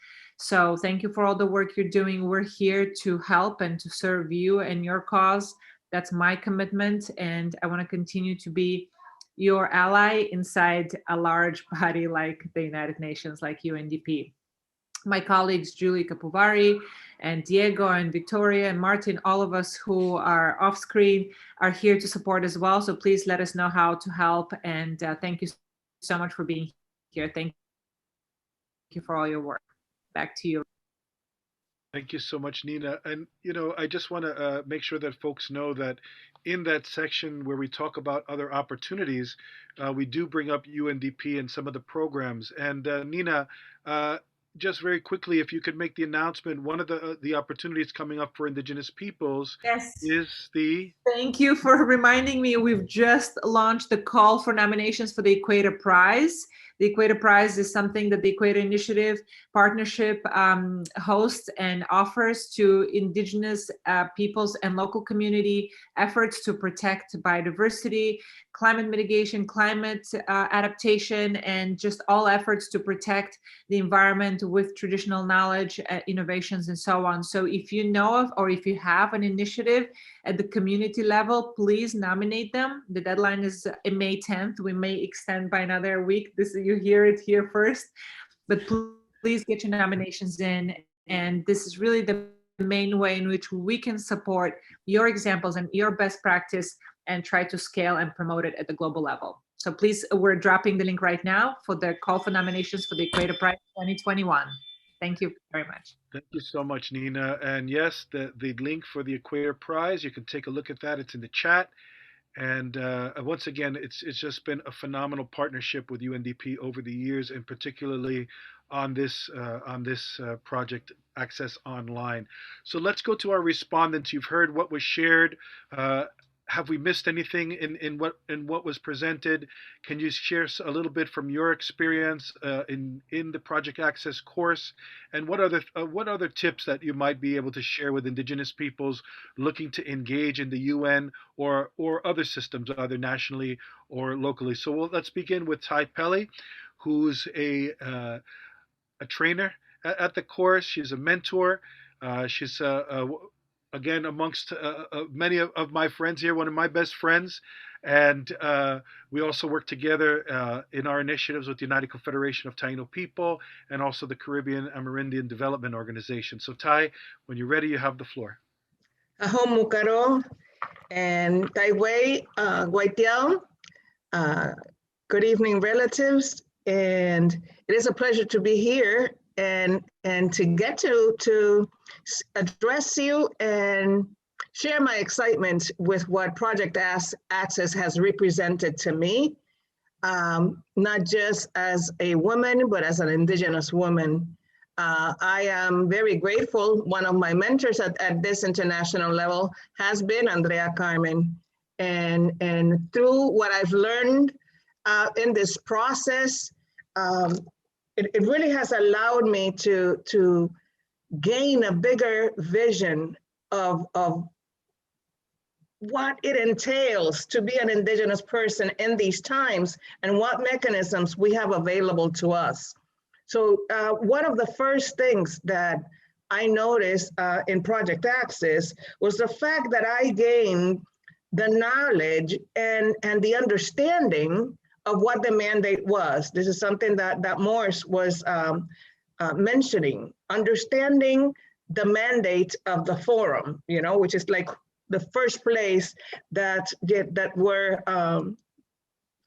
So thank you for all the work you're doing. We're here to help and to serve you and your cause. That's my commitment, and I want to continue to be your ally inside a large body like the United Nations, like UNDP. My colleagues, Julie Capuvari and Diego and Victoria and Martin, all of us who are off screen are here to support as well. So please let us know how to help. And thank you so much for being here. Thank you for all your work. Back to you. Thank you so much, Nina. And, I just want to make sure that folks know that in that section where we talk about other opportunities, we do bring up UNDP and some of the programs. And Nina, just very quickly, if you could make the announcement, one of the opportunities coming up for Indigenous peoples is the... Thank you for reminding me. We've just launched the call for nominations for the Equator Prize. The Equator Prize is something that the Equator Initiative Partnership hosts and offers to Indigenous peoples and local community efforts to protect biodiversity, climate mitigation, climate adaptation, and just all efforts to protect the environment with traditional knowledge, innovations, and so on. So if you know of, or if you have an initiative at the community level, please nominate them. The deadline is May 10th. We may extend by another week. You hear it here first, but please get your nominations in. And this is really the main way in which we can support your examples and your best practice and try to scale and promote it at the global level. So please, we're dropping the link right now for the call for nominations for the Equator Prize 2021. Thank you very much. Thank you so much, Nina. And yes, the link for the Equator Prize, you can take a look at that. It's in the chat. And once again, it's just been a phenomenal partnership with UNDP over the years, and particularly on this project Access Online. So let's go to our respondents. You've heard what was shared. Have we missed anything in what was presented? Can you share a little bit from your experience in the Project Access course, and what other tips that you might be able to share with Indigenous peoples looking to engage in the UN or other systems, either nationally or locally? So let's begin with Ty Pelly, who's a trainer at the course. She's a mentor. She's again, amongst many of my friends here, one of my best friends. And we also work together in our initiatives with the United Confederation of Taino People and also the Caribbean Amerindian Development Organization. So Ty, when you're ready, you have the floor. Aho Mukaro and Taiwei Guaitiao. Good evening, relatives. And it is a pleasure to be here and to get to address you and share my excitement with what Project Access has represented to me, not just as a woman, but as an Indigenous woman. I am very grateful. One of my mentors at this international level has been Andrea Carmen. And through what I've learned in this process, it really has allowed me to gain a bigger vision of what it entails to be an Indigenous person in these times and what mechanisms we have available to us. So one of the first things that I noticed in Project Access was the fact that I gained the knowledge and the understanding of what the mandate was. This is something that Morris was mentioning, understanding the mandate of the forum, you know, which is like the first place that we're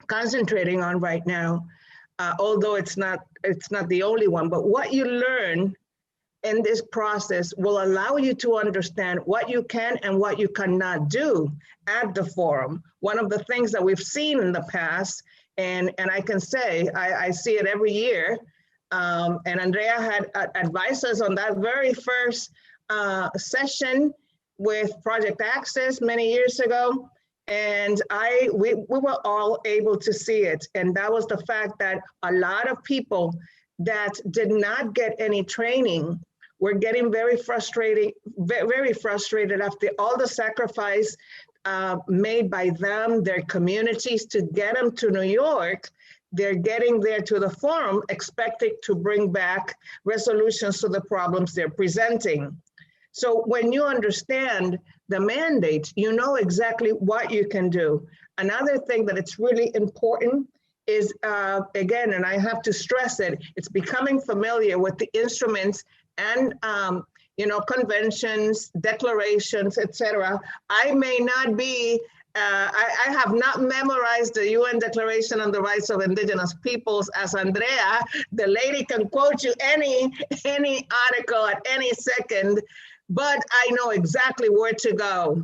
concentrating on right now, although it's not the only one. But what you learn in this process will allow you to understand what you can and what you cannot do at the forum. One of the things that we've seen in the past, and I can say I see it every year, and Andrea had advised us on that very first session with Project Access many years ago, and we were all able to see it. And that was the fact that a lot of people that did not get any training were getting very frustrated after all the sacrifice made by them, their communities, to get them to New York. They're getting there to the forum expecting to bring back resolutions to the problems they're presenting. So when you understand the mandate, you know exactly what you can do. Another thing that it's really important is, again, and I have to stress it, it's becoming familiar with the instruments and conventions, declarations, etc. I may not be, I have not memorized the UN Declaration on the Rights of Indigenous Peoples as Andrea. The lady can quote you any article at any second, but I know exactly where to go.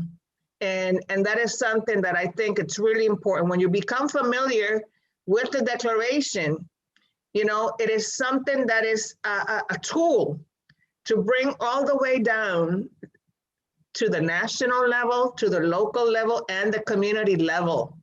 And that is something that I think it's really important. When you become familiar with the declaration, you know, it is something that is a tool to bring all the way down to the national level, to the local level, and the community level.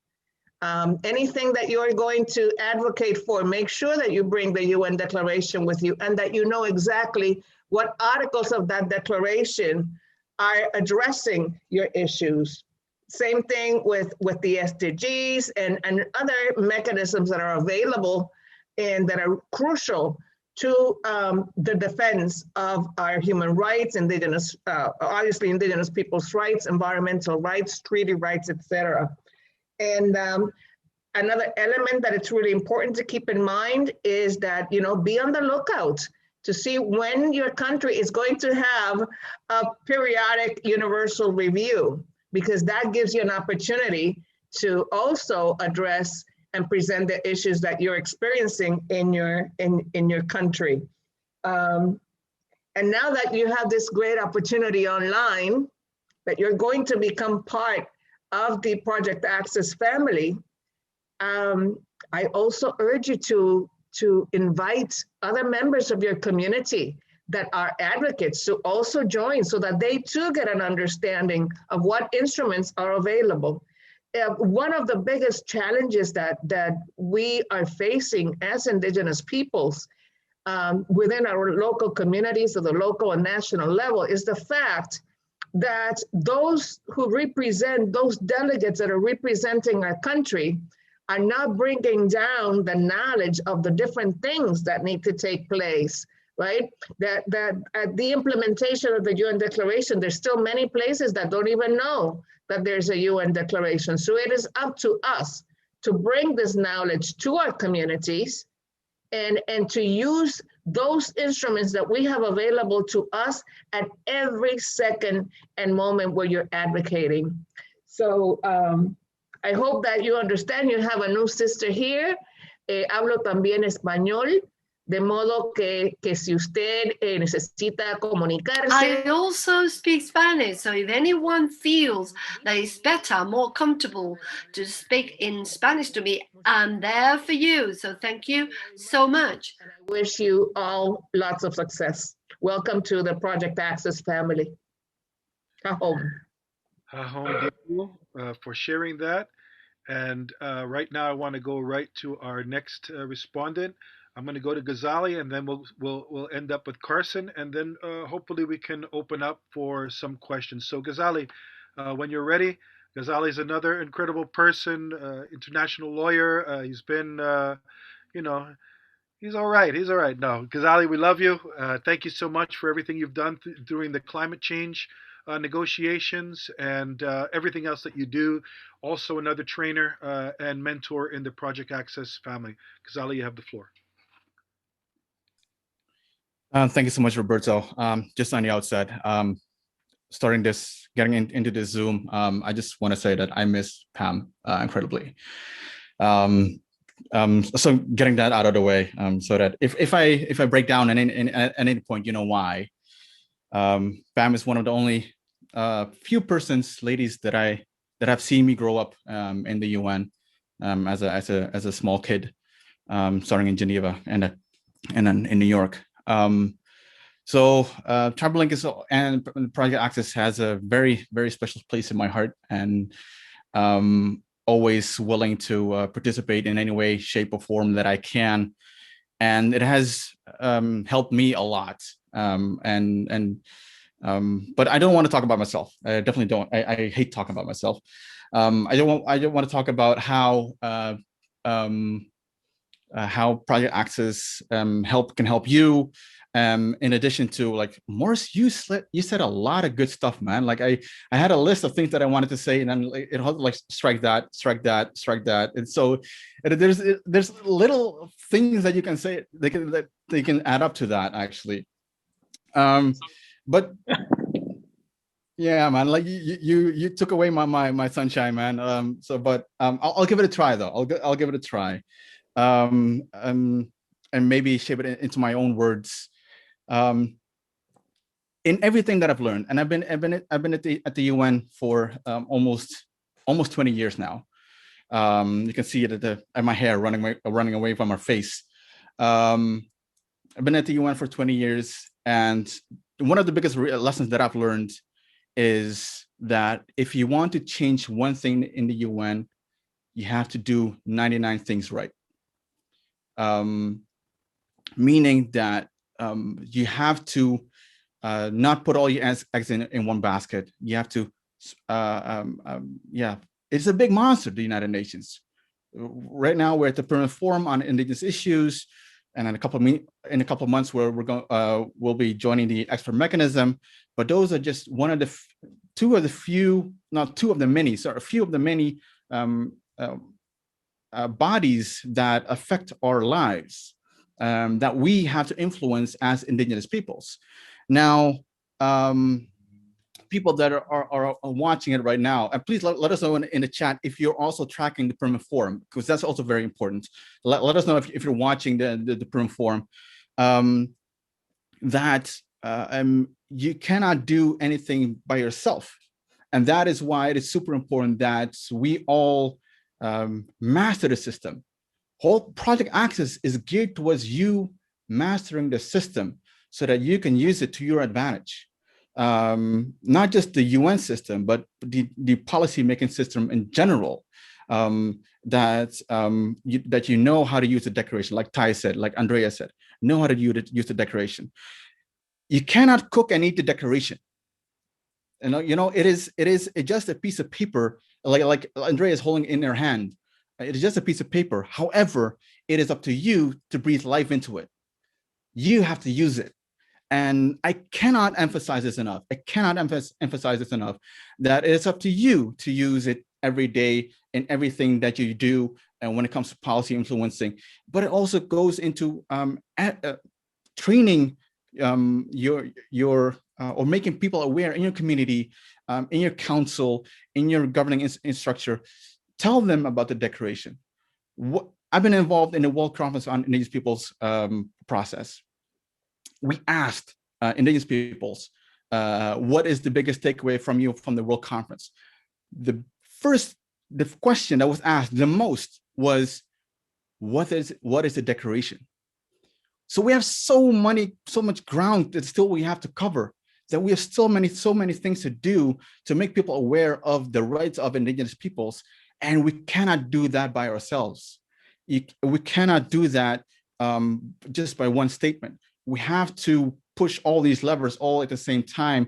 Anything that you're going to advocate for, make sure that you bring the UN Declaration with you and that you know exactly what articles of that declaration are addressing your issues. Same thing with the SDGs and other mechanisms that are available and that are crucial to the defense of our human rights, Indigenous, obviously Indigenous people's rights, environmental rights, treaty rights, etc. And another element that it's really important to keep in mind is that, you know, be on the lookout to see when your country is going to have a periodic universal review, because that gives you an opportunity to also address and present the issues that you're experiencing in your country. And now that you have this great opportunity online, that you're going to become part of the Project Access family, I also urge you to invite other members of your community that are advocates to also join so that they too get an understanding of what instruments are available. One of the biggest challenges that we are facing as Indigenous peoples within our local communities at the local and national level is the fact that those who represent, those delegates that are representing our country are not bringing down the knowledge of the different things that need to take place, right? That at the implementation of the UN Declaration, there's still many places that don't even know that there's a UN Declaration. So it is up to us to bring this knowledge to our communities and to use those instruments that we have available to us at every second and moment where you're advocating. So I hope that you understand. You have a new sister here. Hablo también español, de modo que si usted necesita comunicarse. I also speak Spanish, so if anyone feels that it's better, more comfortable to speak in Spanish to me, I'm there for you. So thank you so much. And I wish you all lots of success. Welcome to the Project Access family. Ahom. Ahom, thank you for sharing that. And right now, I want to go right to our next respondent. I'm going to go to Ghazali, and then we'll end up with Carson, and then hopefully we can open up for some questions. So Ghazali, when you're ready. Ghazali is another incredible person, international lawyer. He's been, he's all right. He's all right. No, Ghazali, we love you. Thank you so much for everything you've done during the climate change negotiations and everything else that you do. Also another trainer and mentor in the Project Access family. Ghazali, you have the floor. Thank you so much, Roberto. Just on the outset, getting into this Zoom, I just want to say that I miss Pam incredibly. So getting that out of the way, so that if I break down at any point, you know why. Pam is one of the only few ladies that have seen me grow up in the UN as a small kid, starting in Geneva and then in New York. So TribeLink and Project Access has a very, very special place in my heart, and always willing to participate in any way, shape, or form that I can. And it has helped me a lot. But I don't want to talk about myself. I definitely don't. I hate talking about myself. I don't want to talk about how Project Access can help you. In addition to, like, Morris, you said a lot of good stuff, man. Like I had a list of things that I wanted to say, and then it had like strike that. And so there's little things that you can say that they can add up to that, actually. But yeah, man, like you took away my sunshine, man. But I'll give it a try, though. I'll give it a try, and maybe shape it into my own words. In everything that I've learned, and I've been at the UN for almost 20 years now. You can see it at my hair running away from my face. I've been at the UN for 20 years, and one of the biggest lessons that I've learned is that if you want to change one thing in the UN, you have to do 99 things right. Meaning that you have to not put all your eggs in one basket. You have to, it's a big monster, the United Nations. Right now, we're at the Permanent Forum on Indigenous Issues, and in a couple of months, we'll be joining the expert mechanism. But those are just a few of the many bodies that affect our lives. That we have to influence as Indigenous peoples. Now, people that are watching it right now, and please let us know in the chat if you're also tracking the Permanent Forum, because that's also very important. Let us know if you're watching the Permanent Forum, that you cannot do anything by yourself. And that is why it is super important that we all master the system. Whole Project Access is geared towards you mastering the system so that you can use it to your advantage. Not just the UN system, but the policy-making system in general, that you know how to use the declaration, like Ty said, like Andrea said, know how to use the declaration. You cannot cook and eat the declaration. It is just a piece of paper, like Andrea is holding in her hand. It is just a piece of paper. However, it is up to you to breathe life into it. You have to use it. And I cannot emphasize this enough. I cannot emphasize this enough, that it's up to you to use it every day in everything that you do, and when it comes to policy influencing. But it also goes into training or making people aware in your community, in your council, in your governing structure. Tell them about the declaration. I've been involved in the World Conference on Indigenous Peoples process. We asked Indigenous peoples, what is the biggest takeaway from the World Conference? The question that was asked the most was, what is the declaration? So we have so much ground that still we have to cover, that we have so many things to do to make people aware of the rights of Indigenous peoples, and we cannot do that by ourselves. We cannot do that just by one statement. We have to push all these levers all at the same time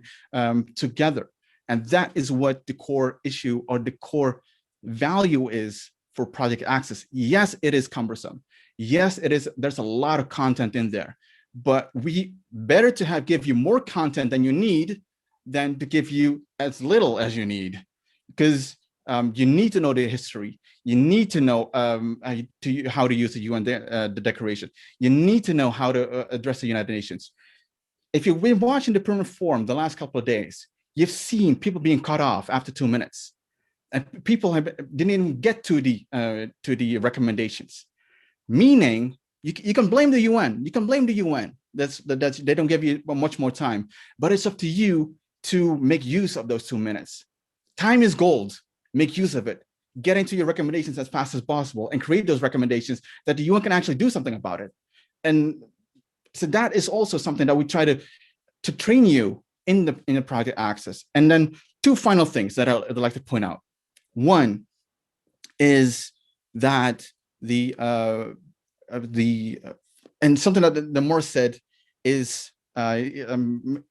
together. And that is what the core issue or the core value is for Project Access. Yes, it is cumbersome. Yes, it is. There's a lot of content in there, but we better to give you more content than you need than to give you as little as you need, because you need to know the history. You need to know how to use the UN the Declaration. You need to know how to address the United Nations. If you've been watching the Permanent Forum the last couple of days, you've seen people being cut off after 2 minutes, and people didn't even get to the recommendations. Meaning, you can blame the UN. You can blame the UN. That's they don't give you much more time, but it's up to you to make use of those 2 minutes. Time is gold. Make use of it. Get into your recommendations as fast as possible and create those recommendations that the UN can actually do something about it. And so that is also something that we try to train you in the Project Access. And then 2 final things that I'd like to point out. One is that and something that the Morse said is it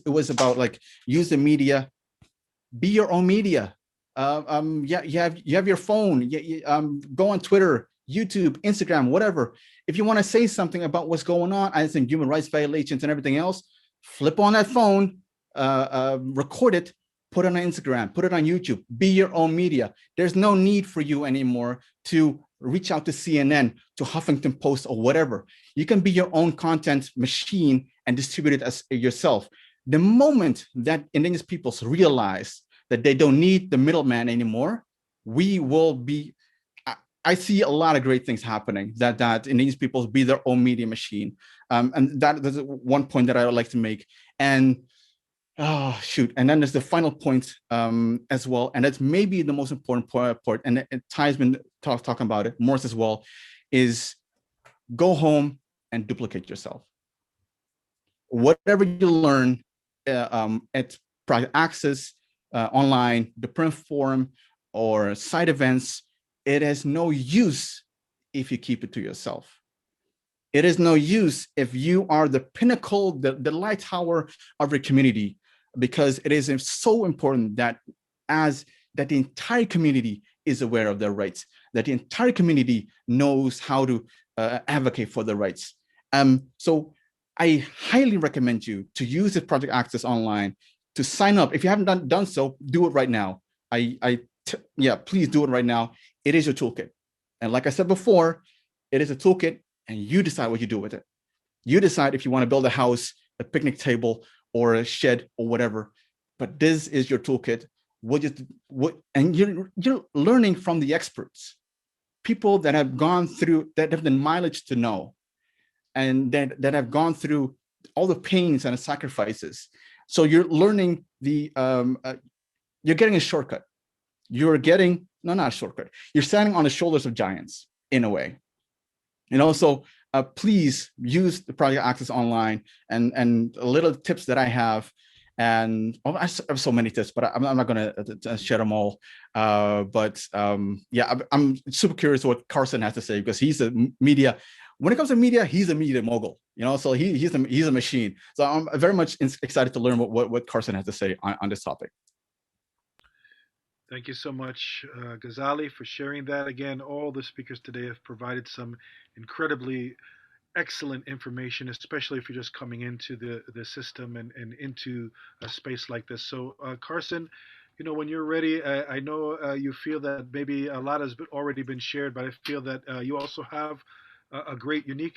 was about like, use the media, be your own media. You have your phone, go on Twitter, YouTube, Instagram, whatever. If you want to say something about what's going on, I think human rights violations and everything else, flip on that phone, record it, put it on Instagram, put it on YouTube, be your own media. There's no need for you anymore to reach out to CNN, to Huffington Post or whatever. You can be your own content machine and distribute it as yourself. The moment that Indigenous peoples realize that they don't need the middleman anymore, we will be, I see a lot of great things happening, that Indigenous peoples be their own media machine. And that's one point that I would like to make. And and then there's the final point as well, and that's maybe the most important part, and Ty's been talking about it, Morris as well, is go home and duplicate yourself. Whatever you learn at Project Access, online, the Permanent Forum, or side events, it has no use if you keep it to yourself. It is no use if you are the pinnacle, the light tower of your community, because it is so important that the entire community is aware of their rights, that the entire community knows how to advocate for their rights. So I highly recommend you to use the Project Access online, to sign up. If you haven't done so, do it right now. Please do it right now. It is your toolkit. And like I said before, it is a toolkit, and you decide what you do with it. You decide if you want to build a house, a picnic table, or a shed, or whatever. but this is your toolkit. And you're learning from the experts, people that have gone through, that have the mileage to know, and that have gone through all the pains and the sacrifices. So you're learning you're getting a shortcut. You're getting, no, not a shortcut. You're standing on the shoulders of giants in a way. And also, please use the Project Access Online and little tips that I have. And I have so many tips, but I'm not going to share them all. Yeah, I'm super curious what Carson has to say, because he's a media. When it comes to media, he's a media mogul, so he's a machine. So I'm very much excited to learn what Carson has to say on this topic. Thank you so much, Ghazali, for sharing that. Again, all the speakers today have provided some incredibly excellent information, especially if you're just coming into the system and into a space like this. So, Carson, when you're ready, I know you feel that maybe a lot has already been shared, but I feel that you also have a great, unique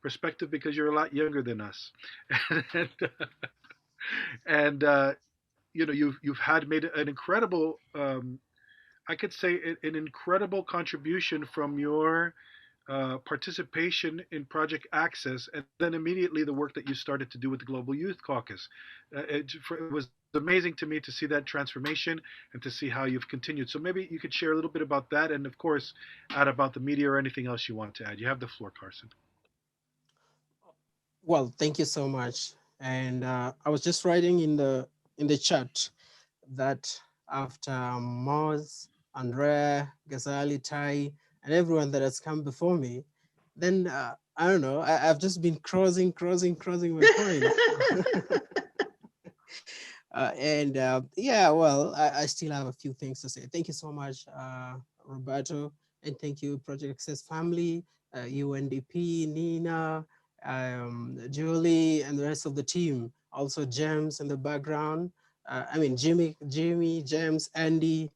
perspective, because you're a lot younger than us. and you've had made an incredible, I could say, an incredible contribution from your participation in Project Access, and then immediately the work that you started to do with the Global Youth Caucus. It was amazing to me to see that transformation and to see how you've continued. So maybe you could share a little bit about that, and of course add about the media or anything else you want to add. You have the floor, Carson. Well, thank you so much. And I was just writing in the chat that after Moz, Andrea, Ghazali, Tai, and everyone that has come before me, then I don't know, I've just been crossing my points. Yeah, well, I still have a few things to say. Thank you so much, Roberto, and thank you, Project Access family, UNDP, Nina, Julie, and the rest of the team. Also, James in the background. I mean, Jimmy, James, Andy.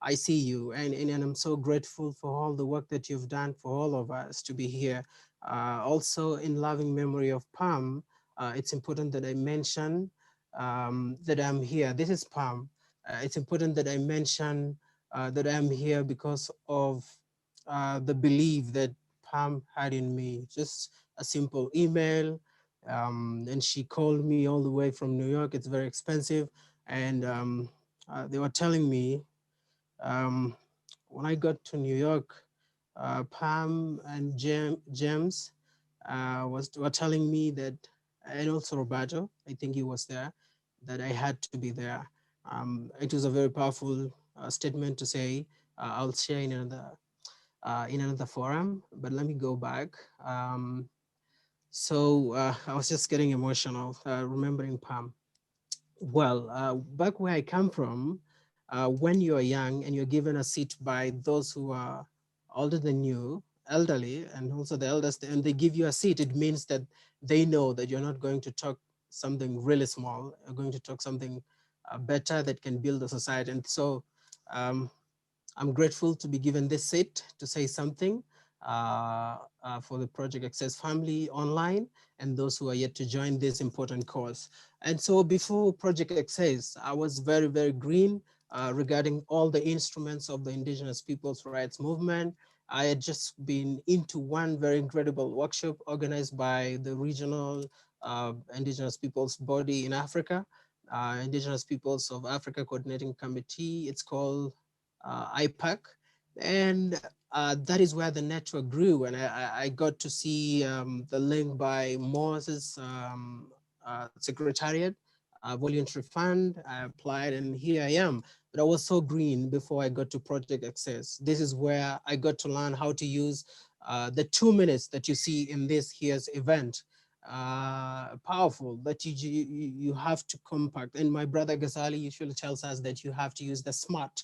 I see you, and I'm so grateful for all the work that you've done for all of us to be here. Also, in loving memory of Pam, it's important that I mention that I'm here. This is Pam. It's important that I mention that I'm here because of the belief that Pam had in me. Just a simple email, and she called me all the way from New York. It's very expensive, and they were telling me when I got to New York, Pam and James were telling me that, and also Roberto, I think he was there, that I had to be there. It was a very powerful statement to say. I'll share in another forum, but let me go back. So I was just getting emotional remembering Pam. Well, back where I come from, when you're young and you're given a seat by those who are older than you, elderly, and also the eldest, and they give you a seat, it means that they know that you're not going to talk something really small, you're going to talk something better that can build a society. And so I'm grateful to be given this seat to say something for the Project Access family online and those who are yet to join this important course. And so before Project Access, I was very, very green regarding all the instruments of the Indigenous Peoples' Rights Movement. I had just been into one very incredible workshop organized by the regional Indigenous Peoples body in Africa, Indigenous Peoples of Africa Coordinating Committee. It's called IPAC. And that is where the network grew. And I got to see the link by Moses Secretariat, Voluntary Fund. I applied and here I am. But I was so green before I got to Project Access. This is where I got to learn how to use the 2 minutes that you see in this here's event. Powerful, that you have to compact. And my brother Ghazali usually tells us that you have to use the smart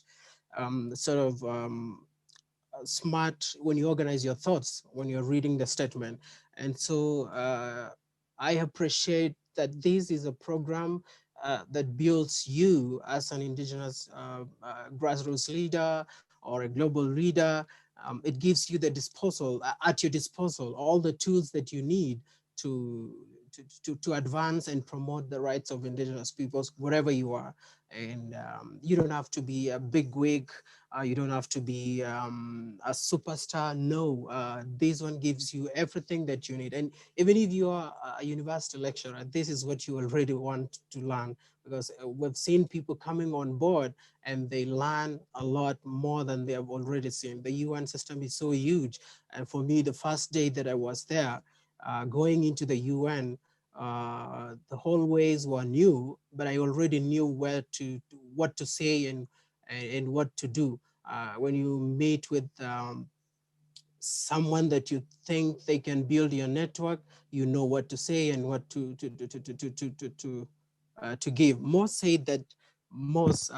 smart when you organize your thoughts when you're reading the statement. And so I appreciate that this is a program that builds you as an Indigenous grassroots leader or a global leader. It gives you the disposal, at your disposal, all the tools that you need to to advance and promote the rights of indigenous peoples wherever you are. And you don't have to be a big wig, you don't have to be a superstar. No, this one gives you everything that you need. And even if you are a university lecturer, this is what you already want to learn, because we've seen people coming on board and they learn a lot more than they have already seen. The UN system is so huge. And for me, the first day that I was there, going into the UN, the hallways were new, but I already knew what to say and what to do. When you meet with someone that you think they can build your network, you know what to say and what to give. Most say that most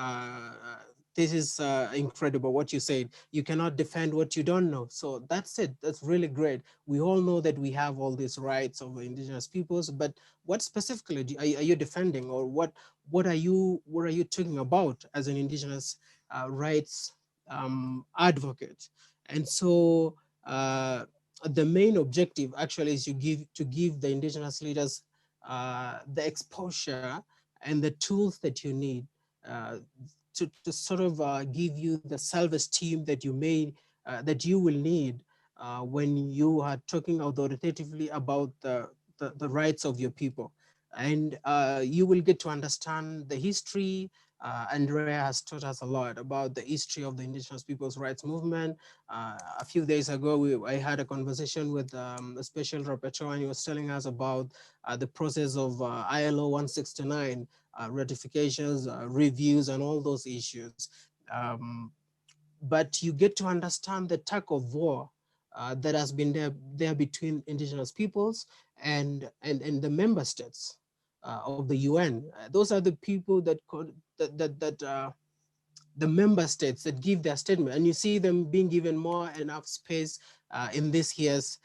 this is incredible what you said. You cannot defend what you don't know. So that's it. That's really great. We all know that we have all these rights of indigenous peoples, but what specifically are you defending, or what are you talking about as an indigenous rights advocate? And so the main objective actually is to give the indigenous leaders the exposure and the tools that you need to sort of give you the self-esteem that that you will need when you are talking authoritatively about the rights of your people. And you will get to understand the history. Andrea has taught us a lot about the history of the indigenous people's rights movement. A few days ago, I had a conversation with a special rapporteur, and he was telling us about the process of ILO 169, ratifications, reviews, and all those issues. But you get to understand the tug of war that has been there between indigenous peoples and the member states of the UN. Those are the people that the member states that give their statement, and you see them being given more enough space in this year's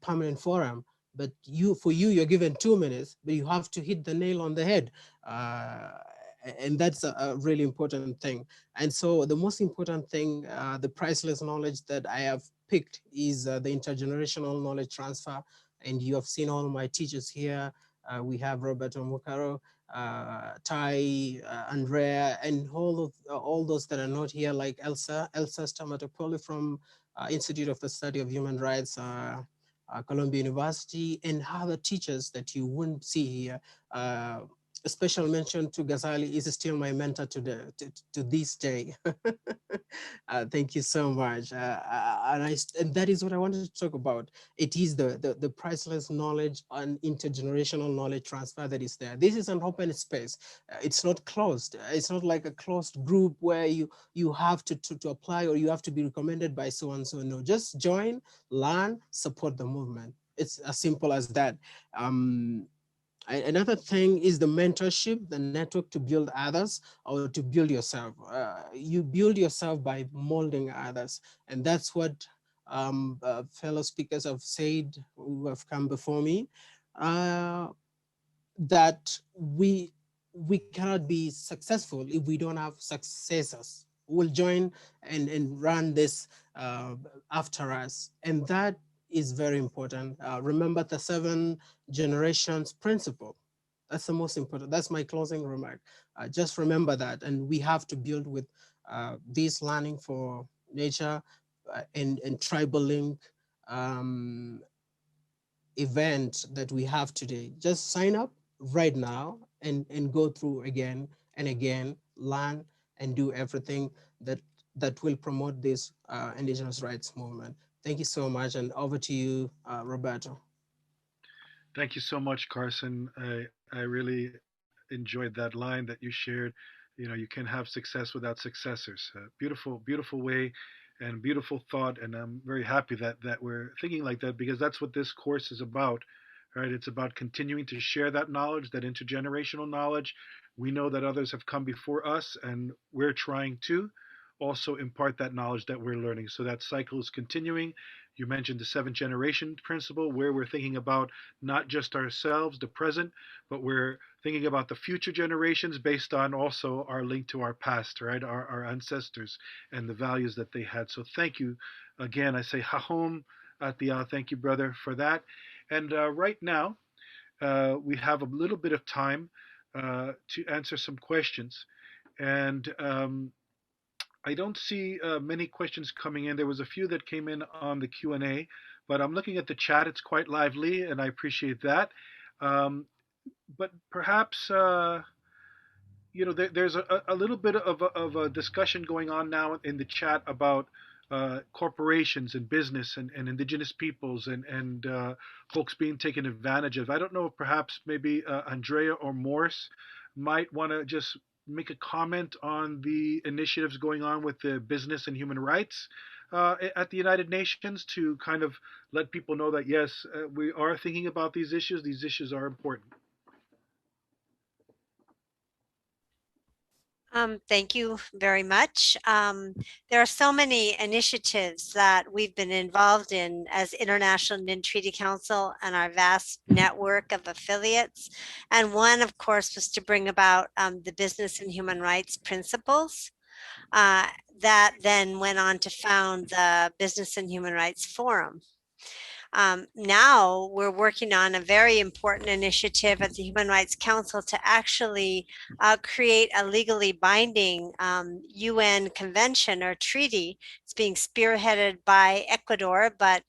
permanent forum. But you're given 2 minutes, but you have to hit the nail on the head. And that's a really important thing. And so the most important thing, the priceless knowledge that I have picked is the intergenerational knowledge transfer. And you have seen all my teachers here. We have Roberto Mukaro, Tai, Andrea, and all those that are not here, like Elsa Stamatopoli from Institute of the Study of Human Rights, Columbia University, and other teachers that you wouldn't see here. A special mention to Ghazali is still my mentor to this day. Thank you so much. And that is what I wanted to talk about. It is the priceless knowledge and intergenerational knowledge transfer that is there. This is an open space. It's not closed. It's not like a closed group where you have to apply, or you have to be recommended by so and so. No, just join, learn, support the movement. It's as simple as that. Another thing is the mentorship, the network to build others or to build yourself. You build yourself by molding others. And that's what fellow speakers have said who have come before me, that we cannot be successful if we don't have successors who will join and run this after us. And that is very important. Remember the 7 generations principle. That's the most important. That's my closing remark. Just remember that. And we have to build with this learning for nature and tribal link event that we have today. Just sign up right now and go through again and again, learn and do everything that will promote this indigenous rights movement. Thank you so much, and over to you, Roberto. Thank you so much, Carson. I really enjoyed that line that you shared. You know, you can have success without successors. Beautiful, beautiful way and beautiful thought. And I'm very happy that we're thinking like that, because that's what this course is about, right? It's about continuing to share that knowledge, that intergenerational knowledge. We know that others have come before us, and we're trying to also impart that knowledge that we're learning. So that cycle is continuing. You mentioned the 7th generation principle, where we're thinking about not just ourselves, the present, but we're thinking about the future generations based on also our link to our past, right? Our ancestors and the values that they had. So thank you again. I say Hahom Atia. Thank you, brother, for that. And right now, we have a little bit of time to answer some questions. And I don't see many questions coming in. There was a few that came in on the Q&A, but I'm looking at the chat. It's quite lively, and I appreciate that. But perhaps there's a little bit of a discussion going on now in the chat about corporations and business and indigenous peoples and folks being taken advantage of. I don't know if perhaps maybe Andrea or Morse might want to just make a comment on the initiatives going on with the business and human rights at the United Nations to kind of let people know that, yes, we are thinking about these issues. These issues are important. Thank you very much. There are so many initiatives that we've been involved in as International Indian Treaty Council and our vast network of affiliates. And one, of course, was to bring about the business and human rights principles that then went on to found the Business and Human Rights Forum. Now we're working on a very important initiative at the Human Rights Council to actually create a legally binding UN convention or treaty. It's being spearheaded by Ecuador, but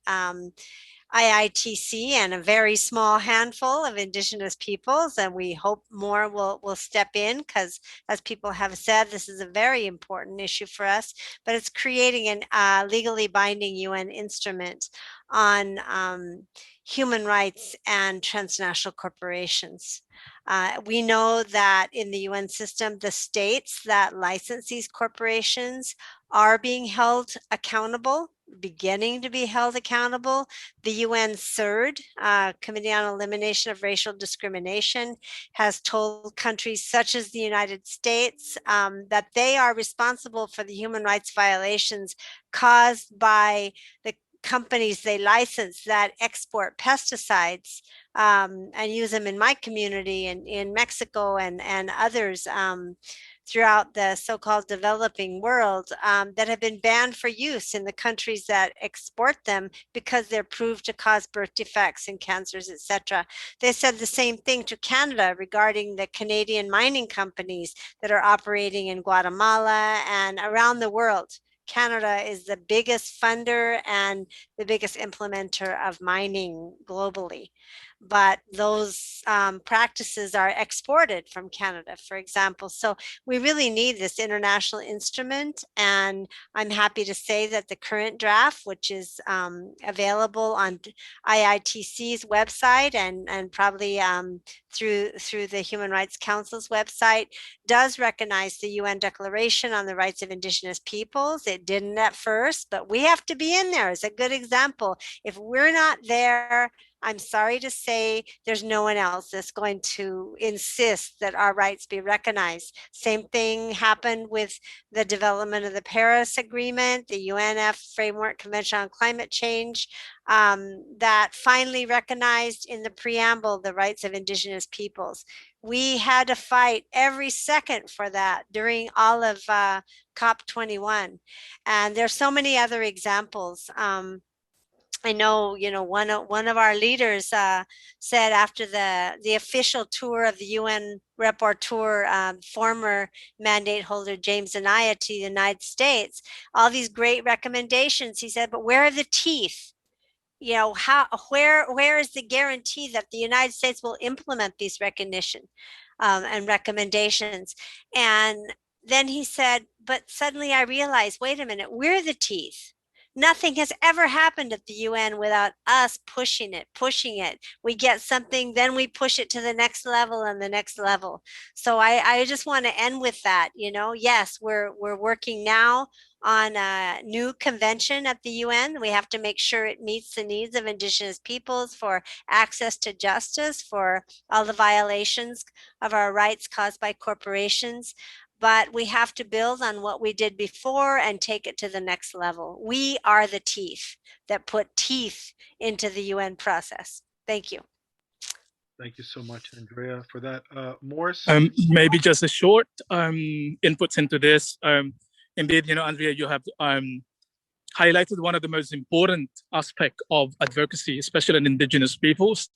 IITC and a very small handful of indigenous peoples, and we hope more will step in because, as people have said, this is a very important issue for us. But it's creating a legally binding UN instrument on human rights and transnational corporations. We know that in the UN system, the states that license these corporations are being held accountable, beginning to be held accountable. The UN CERD, Committee on Elimination of Racial Discrimination, has told countries such as the United States that they are responsible for the human rights violations caused by the companies they license that export pesticides and use them in my community and in Mexico and others throughout the so-called developing world that have been banned for use in the countries that export them because they're proved to cause birth defects and cancers, etc. They said the same thing to Canada regarding the Canadian mining companies that are operating in Guatemala and around the world. Canada is the biggest funder and the biggest implementer of mining globally. But those practices are exported from Canada, for example. So we really need this international instrument. And I'm happy to say that the current draft, which is available on IITC's website and probably through the Human Rights Council's website, does recognize the UN Declaration on the Rights of Indigenous Peoples. It didn't at first, but we have to be in there. It's a good example. If we're not there, I'm sorry to say there's no one else that's going to insist that our rights be recognized. Same thing happened with the development of the Paris Agreement, the UNF Framework Convention on Climate Change, that finally recognized in the preamble the rights of indigenous peoples. We had to fight every second for that during all of COP21. And there's so many other examples. I know, one of our leaders said after the official tour of the UN rapporteur, former mandate holder James Anaya to the United States, all these great recommendations. He said, but where are the teeth? Where is the guarantee that the United States will implement these recognition and recommendations? And then he said, but suddenly I realized, wait a minute, we're the teeth. Nothing has ever happened at the UN without us pushing it. We get something, then we push it to the next level and the next level. So I just want to end with that. Yes, we're working now on a new convention at the UN. We have to make sure it meets the needs of indigenous peoples for access to justice, for all the violations of our rights caused by corporations. But we have to build on what we did before and take it to the next level. We are the teeth that put teeth into the UN process. Thank you. Thank you so much, Andrea, for that. Morris? Maybe just a short inputs into this. Indeed, Andrea, you have highlighted one of the most important aspects of advocacy, especially in indigenous peoples.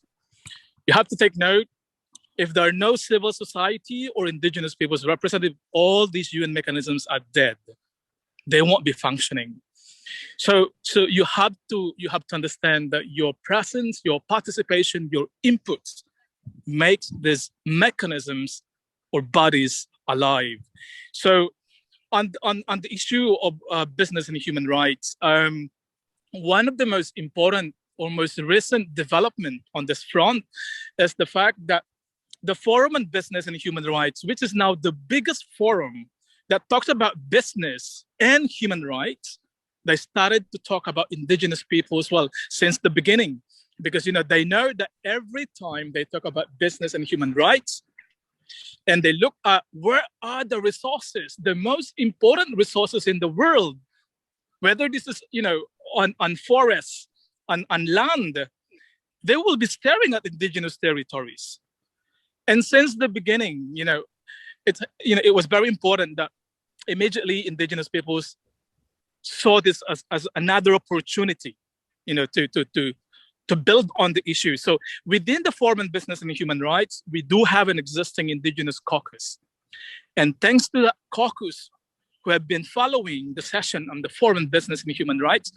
You have to take note, if there are no civil society or indigenous peoples represented, all these UN mechanisms are dead. They won't be functioning. So you have to understand that your presence, your participation, your inputs makes these mechanisms or bodies alive. So on the issue of business and human rights, one of the most important or most recent development on this front is the fact that the Forum on Business and Human Rights, which is now the biggest forum that talks about business and human rights, they started to talk about indigenous people as well since the beginning, because they know that every time they talk about business and human rights, and they look at where are the resources, the most important resources in the world, whether this is on forests, on land, they will be staring at indigenous territories. And since the beginning, it was very important that immediately indigenous peoples saw this as another opportunity, to build on the issue. So within the Forum on Business and Human Rights, we do have an existing indigenous caucus. And thanks to that caucus, who have been following the session on the Forum on Business and Human Rights,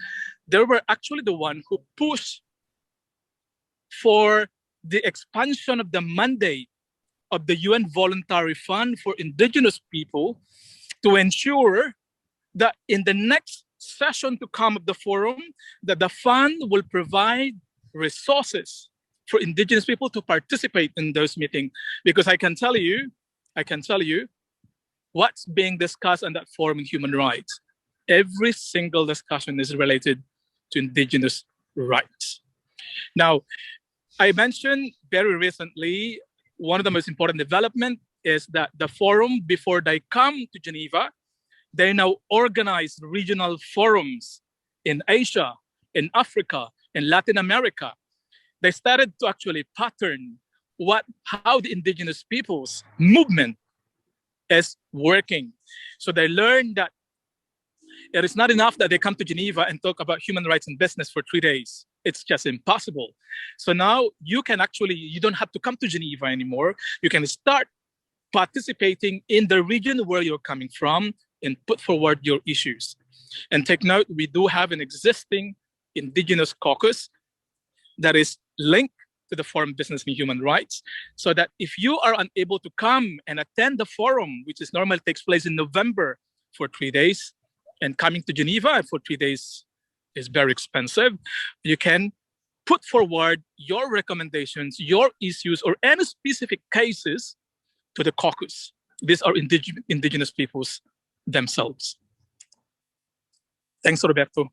they were actually the one who pushed for the expansion of the mandate of the UN Voluntary Fund for Indigenous People to ensure that in the next session to come of the forum, that the fund will provide resources for indigenous people to participate in those meetings. Because I can tell you what's being discussed on that forum in human rights. Every single discussion is related to indigenous rights. Now, I mentioned very recently, one of the most important development is that the forum, before they come to Geneva, they now organize regional forums in Asia, in Africa, in Latin America. They started to actually pattern how the indigenous peoples movement is working. So they learned that it is not enough that they come to Geneva and talk about human rights and business for 3 days. It's just impossible. So now you don't have to come to Geneva anymore. You can start participating in the region where you're coming from and put forward your issues. And take note, we do have an existing indigenous caucus that is linked to the Forum Business and Human Rights, so that if you are unable to come and attend the forum, which is normally takes place in November for 3 days, and coming to Geneva for 3 days is very expensive, you can put forward your recommendations, your issues, or any specific cases to the caucus. These are indigenous peoples themselves. Thanks, Roberto.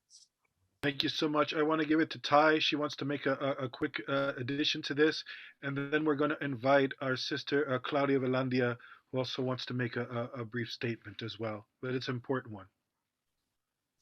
Thank you so much. I want to give it to Ty. She wants to make a quick addition to this. And then we're going to invite our sister, Claudia Velandia, who also wants to make a brief statement as well. But it's an important one.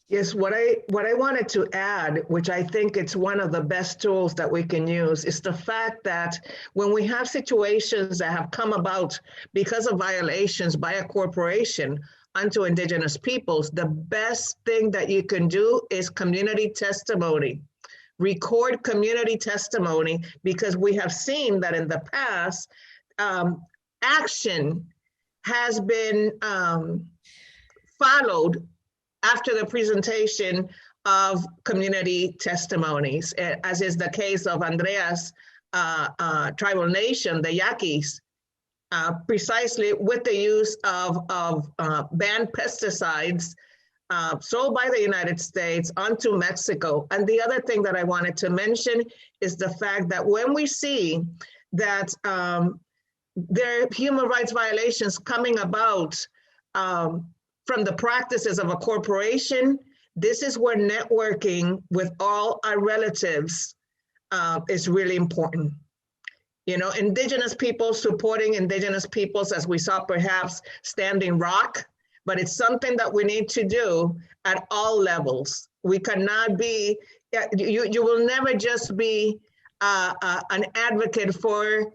Yes, what I wanted to add, which I think it's one of the best tools that we can use, is the fact that when we have situations that have come about because of violations by a corporation onto indigenous peoples, the best thing that you can do is community testimony. Record community testimony, because we have seen that in the past, action has been followed after the presentation of community testimonies, as is the case of Andrea's tribal nation, the Yaquis, precisely with the use of banned pesticides sold by the United States onto Mexico. And the other thing that I wanted to mention is the fact that when we see that there are human rights violations coming about from the practices of a corporation, this is where networking with all our relatives is really important. You know, indigenous people supporting indigenous peoples, as we saw perhaps Standing Rock, but it's something that we need to do at all levels. We cannot be, you will never just be an advocate for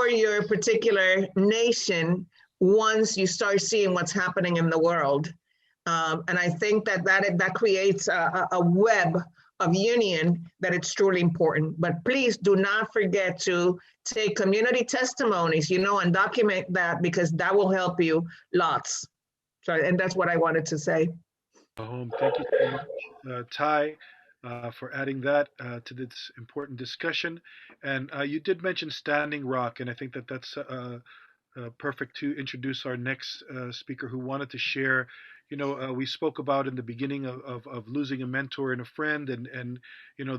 your particular nation once you start seeing what's happening in the world. And I think that creates a web of union that it's truly important. But please do not forget to take community testimonies, and document that, because that will help you lots. So, and that's what I wanted to say. Thank you so much, Ty, for adding that to this important discussion. And you did mention Standing Rock, and I think that that's perfect to introduce our next speaker who wanted to share. We spoke about in the beginning of losing a mentor and a friend, and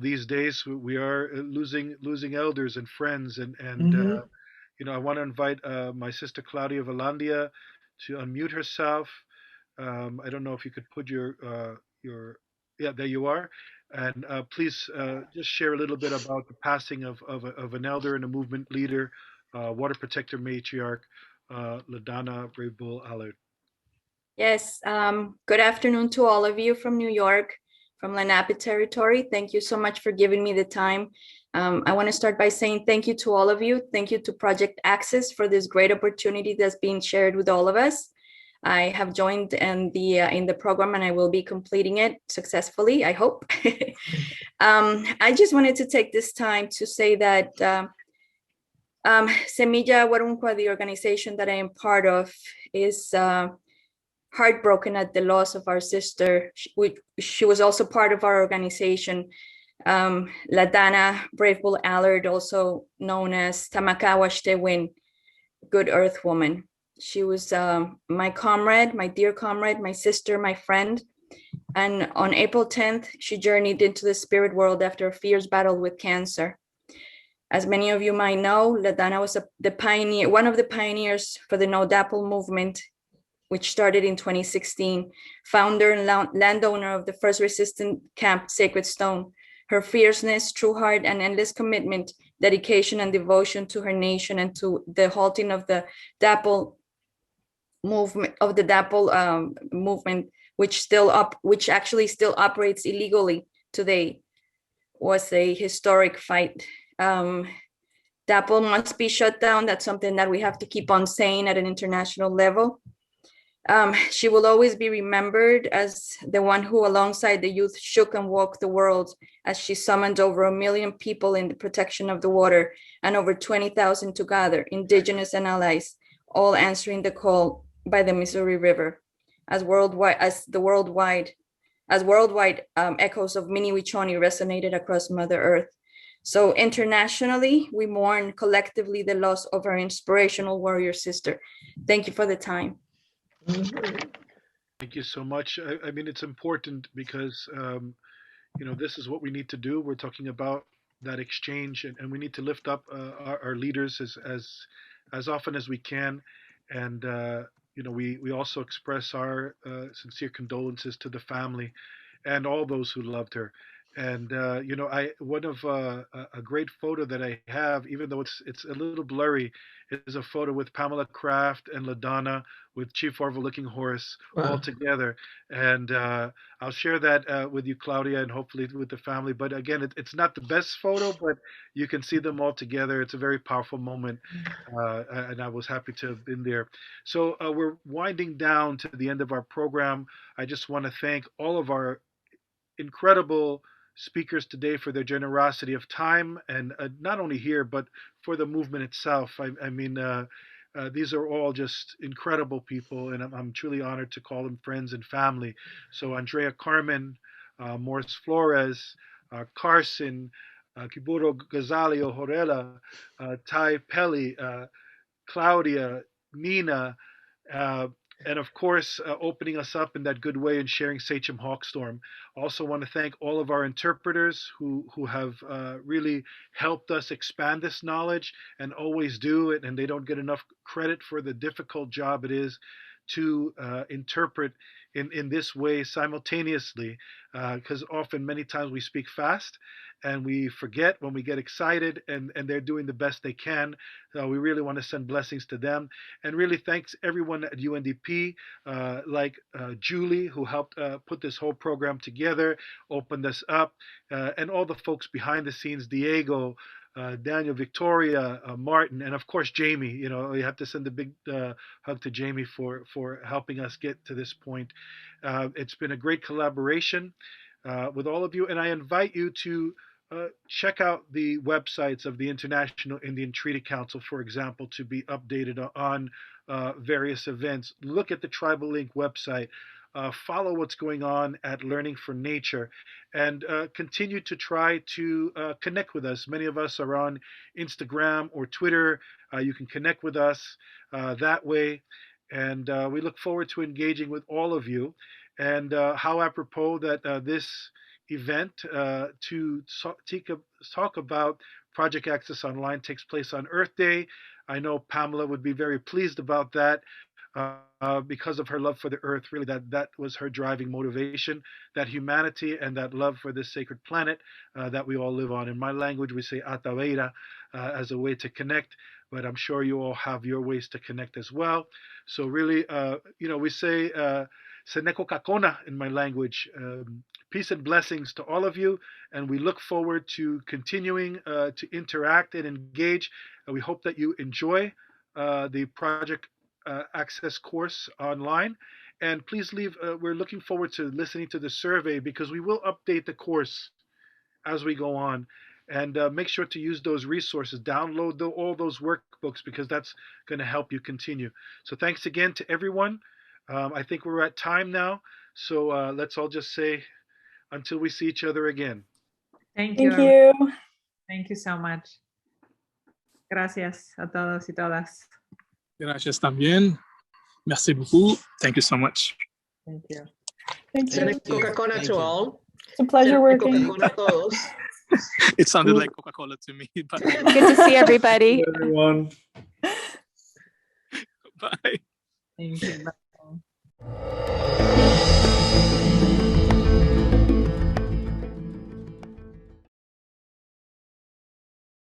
these days we are losing elders and friends, and I want to invite my sister Claudia Valandia to unmute herself. I don't know if you could put yeah, there you are. And please just share a little bit about the passing of an elder and a movement leader, water protector matriarch, LaDonna Brave Bull Allard. Yes, good afternoon to all of you from New York, from Lenape territory. Thank you so much for giving me the time. I want to start by saying thank you to all of you. Thank you to Project Access for this great opportunity that's being shared with all of us. I have joined in the program, and I will be completing it successfully, I hope. I just wanted to take this time to say that Semilla Warunqua, the organization that I am part of, is heartbroken at the loss of our sister. She was also part of our organization, LaDonna Brave Bull Allard, also known as Tamakawa Shtewin, Good Earth Woman. She was my comrade, my dear comrade, my sister, my friend. And on April 10th, she journeyed into the spirit world after a fierce battle with cancer. As many of you might know, LaDonna was one of the pioneers for the No Dapple movement, which started in 2016, founder and landowner of the first resistance camp, Sacred Stone. Her fierceness, true heart, and endless commitment, dedication, and devotion to her nation and to the halting of the Dapple movement, which actually still operates illegally today, was a historic fight. Dapple must be shut down. That's something that we have to keep on saying at an international level. She will always be remembered as the one who, alongside the youth, shook and woke the world as she summoned over 1 million people in the protection of the water and over 20,000 to gather, Indigenous and allies, all answering the call by the Missouri River. As worldwide echoes of Miniwichoni resonated across Mother Earth. So internationally, we mourn collectively the loss of our inspirational warrior sister. Thank you for the time. Thank you so much. I mean, it's important because, this is what we need to do. We're talking about that exchange, and we need to lift up our leaders as often as we can. And, we also express our sincere condolences to the family and all those who loved her. And one of a great photo that I have, even though it's a little blurry, is a photo with Pamela Kraft and LaDonna with Chief overlooking Horace all together. And I'll share that with you, Claudia, and hopefully with the family. But again, it's not the best photo, but you can see them all together. It's a very powerful moment, and I was happy to have been there. So we're winding down to the end of our program. I just want to thank all of our incredible speakers today for their generosity of time, and not only here, but for the movement itself. I mean, these are all just incredible people, and I'm truly honored to call them friends and family. So Andrea Carmen, Morris Flores, Carson, Kiburo Gazalio Horela, Ty Pelly, Claudia, Nina, and of course, opening us up in that good way and sharing Sachem Hawkstorm. Also want to thank all of our interpreters who have really helped us expand this knowledge and always do it, and they don't get enough credit for the difficult job it is to interpret in this way simultaneously, because often, many times we speak fast and we forget when we get excited, and they're doing the best they can. So we really want to send blessings to them, and really thanks everyone at UNDP, like Julie, who helped put this whole program together, opened us up, and all the folks behind the scenes, Diego, Daniel, Victoria, Martin, and of course Jamie. You have to send a big hug to Jamie for helping us get to this point. It's been a great collaboration. with all of you. And I invite you to check out the websites of the International Indian Treaty Council, for example, to be updated on various events. Look at the Tribal Link website. Follow what's going on at Learning for Nature, and continue to try to connect with us. Many of us are on Instagram or Twitter. You can connect with us that way, and we look forward to engaging with all of you. And how apropos that this event to talk about Project Access Online takes place on Earth Day. I know Pamela would be very pleased about that. Because of her love for the earth, really that was her driving motivation, that humanity and that love for this sacred planet that we all live on. In my language, we say ataveira as a way to connect, but I'm sure you all have your ways to connect as well. So really, we say seneko kakona in my language. Peace and blessings to all of you, and we look forward to continuing to interact and engage. We hope that you enjoy the Project Access course online, and please leave. We're looking forward to listening to the survey, because we will update the course as we go on, and make sure to use those resources. Download all those workbooks, because that's going to help you continue. So thanks again to everyone. I think we're at time now, so let's all just say until we see each other again. Thank you. Thank you. Thank you so much. Gracias a todos y todas. Gracias también. Merci beaucoup. Thank you so much. Thank you. Thank you. Coca-Cola to all. It's a pleasure working. Coca-Cola a todos. It sounded like Coca-Cola to me. But Good to see everybody. Everyone. bye. Thank you. Bye.